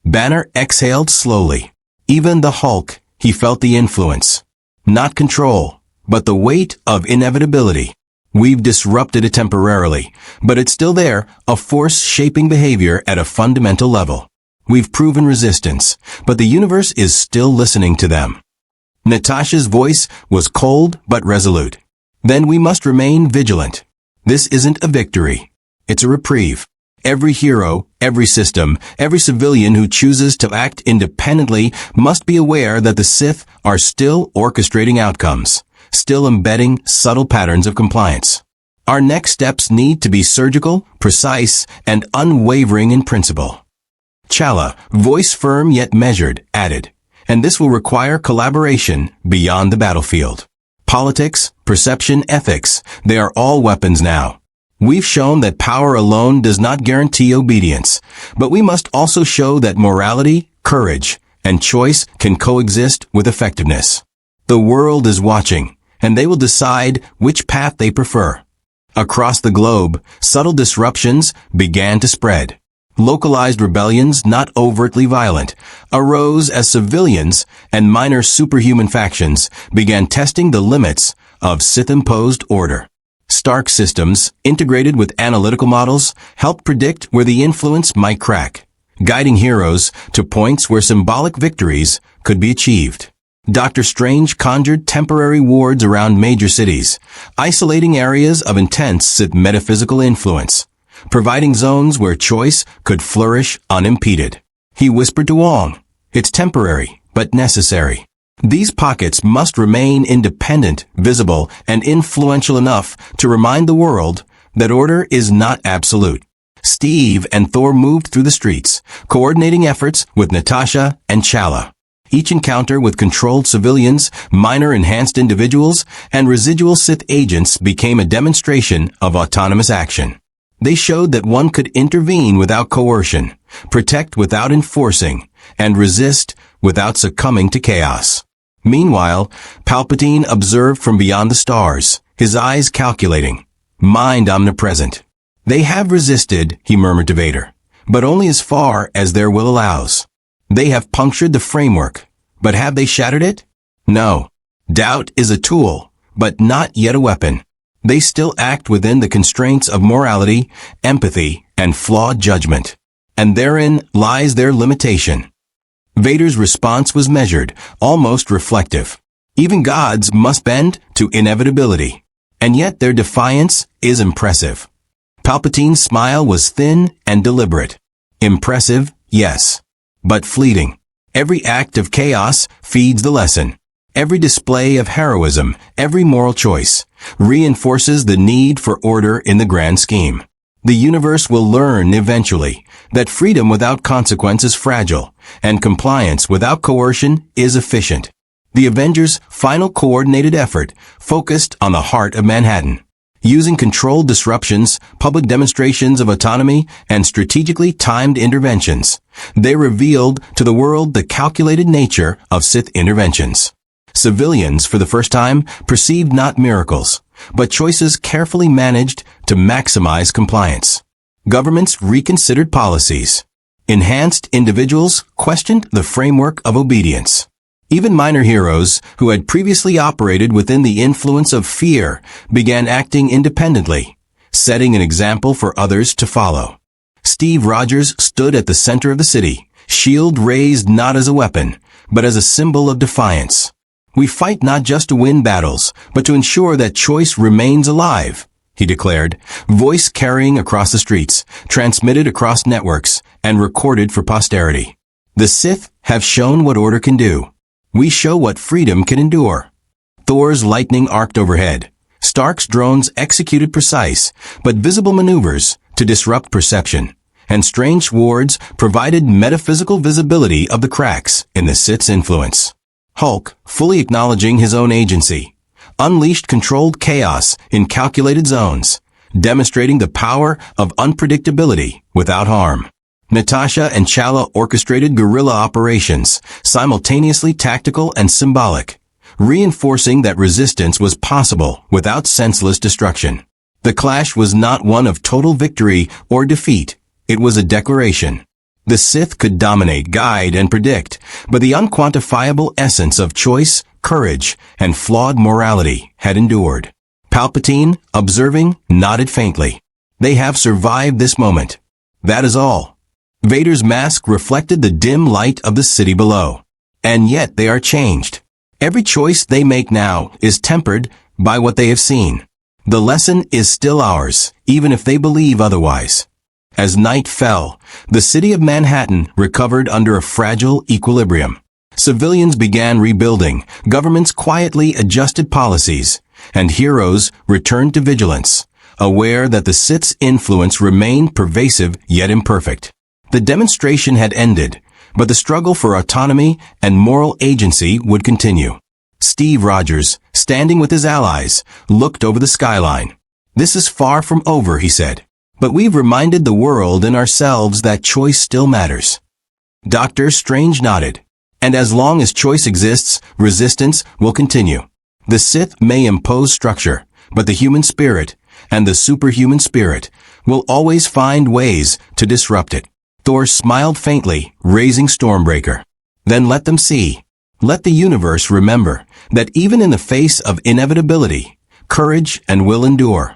Banner exhaled slowly. Even the Hulk, he felt the influence. Not control, but the weight of inevitability. We've disrupted it temporarily, but it's still there, a force shaping behavior at a fundamental level. We've proven resistance, but the universe is still listening to them. Natasha's voice was cold but resolute. Then we must remain vigilant. This isn't a victory. It's a reprieve. Every hero, every system, every civilian who chooses to act independently must be aware that the Sith are still orchestrating outcomes, still embedding subtle patterns of compliance. Our next steps need to be surgical, precise, and unwavering in principle. T'Challa, voice firm yet measured, added, and this will require collaboration beyond the battlefield. Politics, perception, ethics, they are all weapons now. We've shown that power alone does not guarantee obedience, but we must also show that morality, courage, and choice can coexist with effectiveness. The world is watching, and they will decide which path they prefer. Across the globe, subtle disruptions began to spread. Localized rebellions, not overtly violent, arose as civilians and minor superhuman factions began testing the limits of Sith-imposed order. Stark systems, integrated with analytical models, helped predict where the influence might crack, guiding heroes to points where symbolic victories could be achieved. Doctor Strange conjured temporary wards around major cities, isolating areas of intense Sith metaphysical influence, providing zones where choice could flourish unimpeded. He whispered to Wong, "It's temporary, but necessary. These pockets must remain independent, visible, and influential enough to remind the world that order is not absolute." Steve and Thor moved through the streets, coordinating efforts with Natasha and T'Challa. Each encounter with controlled civilians, minor enhanced individuals, and residual Sith agents became a demonstration of autonomous action. They showed that one could intervene without coercion, protect without enforcing, and resist without succumbing to chaos. Meanwhile, Palpatine observed from beyond the stars, his eyes calculating, mind omnipresent. They have resisted, he murmured to Vader, but only as far as their will allows. They have punctured the framework, but have they shattered it? No. Doubt is a tool, but not yet a weapon. They still act within the constraints of morality, empathy, and flawed judgment. And therein lies their limitation. Vader's response was measured, almost reflective. Even gods must bend to inevitability. And yet their defiance is impressive. Palpatine's smile was thin and deliberate. Impressive, yes. But fleeting. Every act of chaos feeds the lesson. Every display of heroism, every moral choice, reinforces the need for order in the grand scheme. The universe will learn eventually that freedom without consequence is fragile, and compliance without coercion is efficient. The Avengers' final coordinated effort focused on the heart of Manhattan. Using controlled disruptions, public demonstrations of autonomy, and strategically timed interventions, they revealed to the world the calculated nature of Sith interventions. Civilians, for the first time, perceived not miracles, but choices carefully managed to maximize compliance. Governments reconsidered policies. Enhanced individuals questioned the framework of obedience. Even minor heroes, who had previously operated within the influence of fear, began acting independently, setting an example for others to follow. Steve Rogers stood at the center of the city, shield raised not as a weapon, but as a symbol of defiance. We fight not just to win battles, but to ensure that choice remains alive, he declared, voice carrying across the streets, transmitted across networks, and recorded for posterity. The Sith have shown what order can do. We show what freedom can endure. Thor's lightning arced overhead. Stark's drones executed precise, but visible maneuvers to disrupt perception. And strange swords provided metaphysical visibility of the cracks in the Sith's influence. Hulk, fully acknowledging his own agency, unleashed controlled chaos in calculated zones, demonstrating the power of unpredictability without harm. Natasha and Chala orchestrated guerrilla operations, simultaneously tactical and symbolic, reinforcing that resistance was possible without senseless destruction. The clash was not one of total victory or defeat. It was a declaration. The Sith could dominate, guide, and predict, but the unquantifiable essence of choice, courage, and flawed morality had endured. Palpatine, observing, nodded faintly. They have survived this moment. That is all. Vader's mask reflected the dim light of the city below. And yet they are changed. Every choice they make now is tempered by what they have seen. The lesson is still ours, even if they believe otherwise. As night fell, the city of Manhattan recovered under a fragile equilibrium. Civilians began rebuilding, governments quietly adjusted policies, and heroes returned to vigilance, aware that the Sith's influence remained pervasive yet imperfect. The demonstration had ended, but the struggle for autonomy and moral agency would continue. Steve Rogers, standing with his allies, looked over the skyline. This is far from over, he said. But we've reminded the world and ourselves that choice still matters. Dr. Strange nodded. And as long as choice exists, resistance will continue. The Sith may impose structure, but the human spirit, and the superhuman spirit, will always find ways to disrupt it. Thor smiled faintly, raising Stormbreaker. Then let them see. Let the universe remember that even in the face of inevitability, courage and will endure.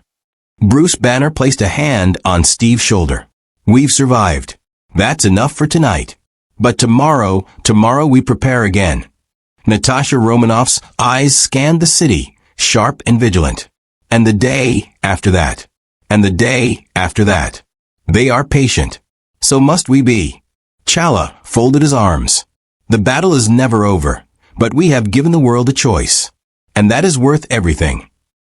Bruce Banner placed a hand on Steve's shoulder. We've survived. That's enough for tonight. But tomorrow we prepare again. Natasha Romanoff's eyes scanned the city, sharp and vigilant. And the day after that. And the day after that. They are patient. So must we be. Chala folded his arms. The battle is never over, but we have given the world a choice. And that is worth everything.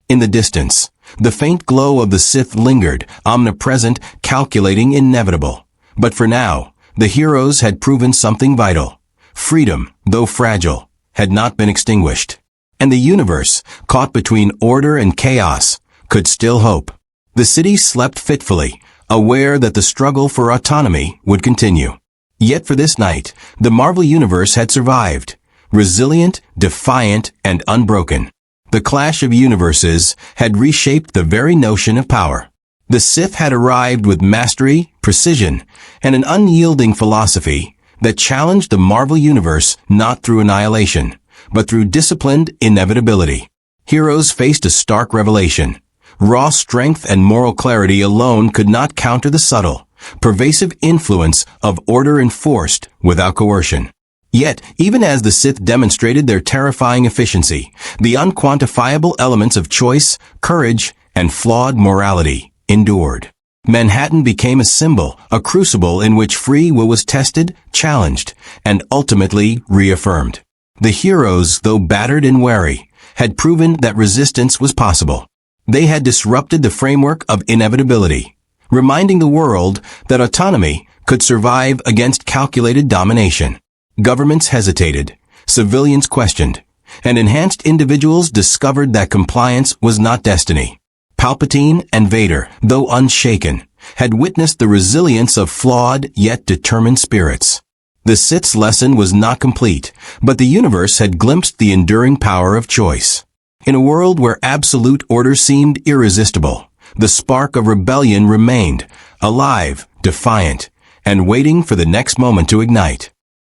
In the distance, the faint glow of the Sith lingered, omnipresent, calculating, inevitable. But for now, the heroes had proven something vital. Freedom, though fragile, had not been extinguished. And the universe, caught between order and chaos, could still hope. The city slept fitfully, aware that the struggle for autonomy would continue. Yet for this night, the Marvel Universe had survived, resilient, defiant, and unbroken. The clash of universes had reshaped the very notion of power. The Sith had arrived with mastery, precision, and an unyielding philosophy that challenged the Marvel Universe not through annihilation, but through disciplined inevitability. Heroes faced a stark revelation. Raw strength and moral clarity alone could not counter the subtle, pervasive influence of order enforced without coercion. Yet, even as the Sith demonstrated their terrifying efficiency, the unquantifiable elements of choice, courage, and flawed morality endured. Manhattan became a symbol, a crucible in which free will was tested, challenged, and ultimately reaffirmed. The heroes, though battered and wary, had proven that resistance was possible. They had disrupted the framework of inevitability, reminding the world that autonomy could survive against calculated domination. Governments hesitated, civilians questioned, and enhanced individuals discovered that compliance was not destiny. Palpatine and Vader, though unshaken, had witnessed the resilience of flawed yet determined spirits. The Sith's lesson was not complete, but the universe had glimpsed the enduring power of choice. In a world where absolute order seemed irresistible, the spark of rebellion remained, alive, defiant, and waiting for the next moment to ignite.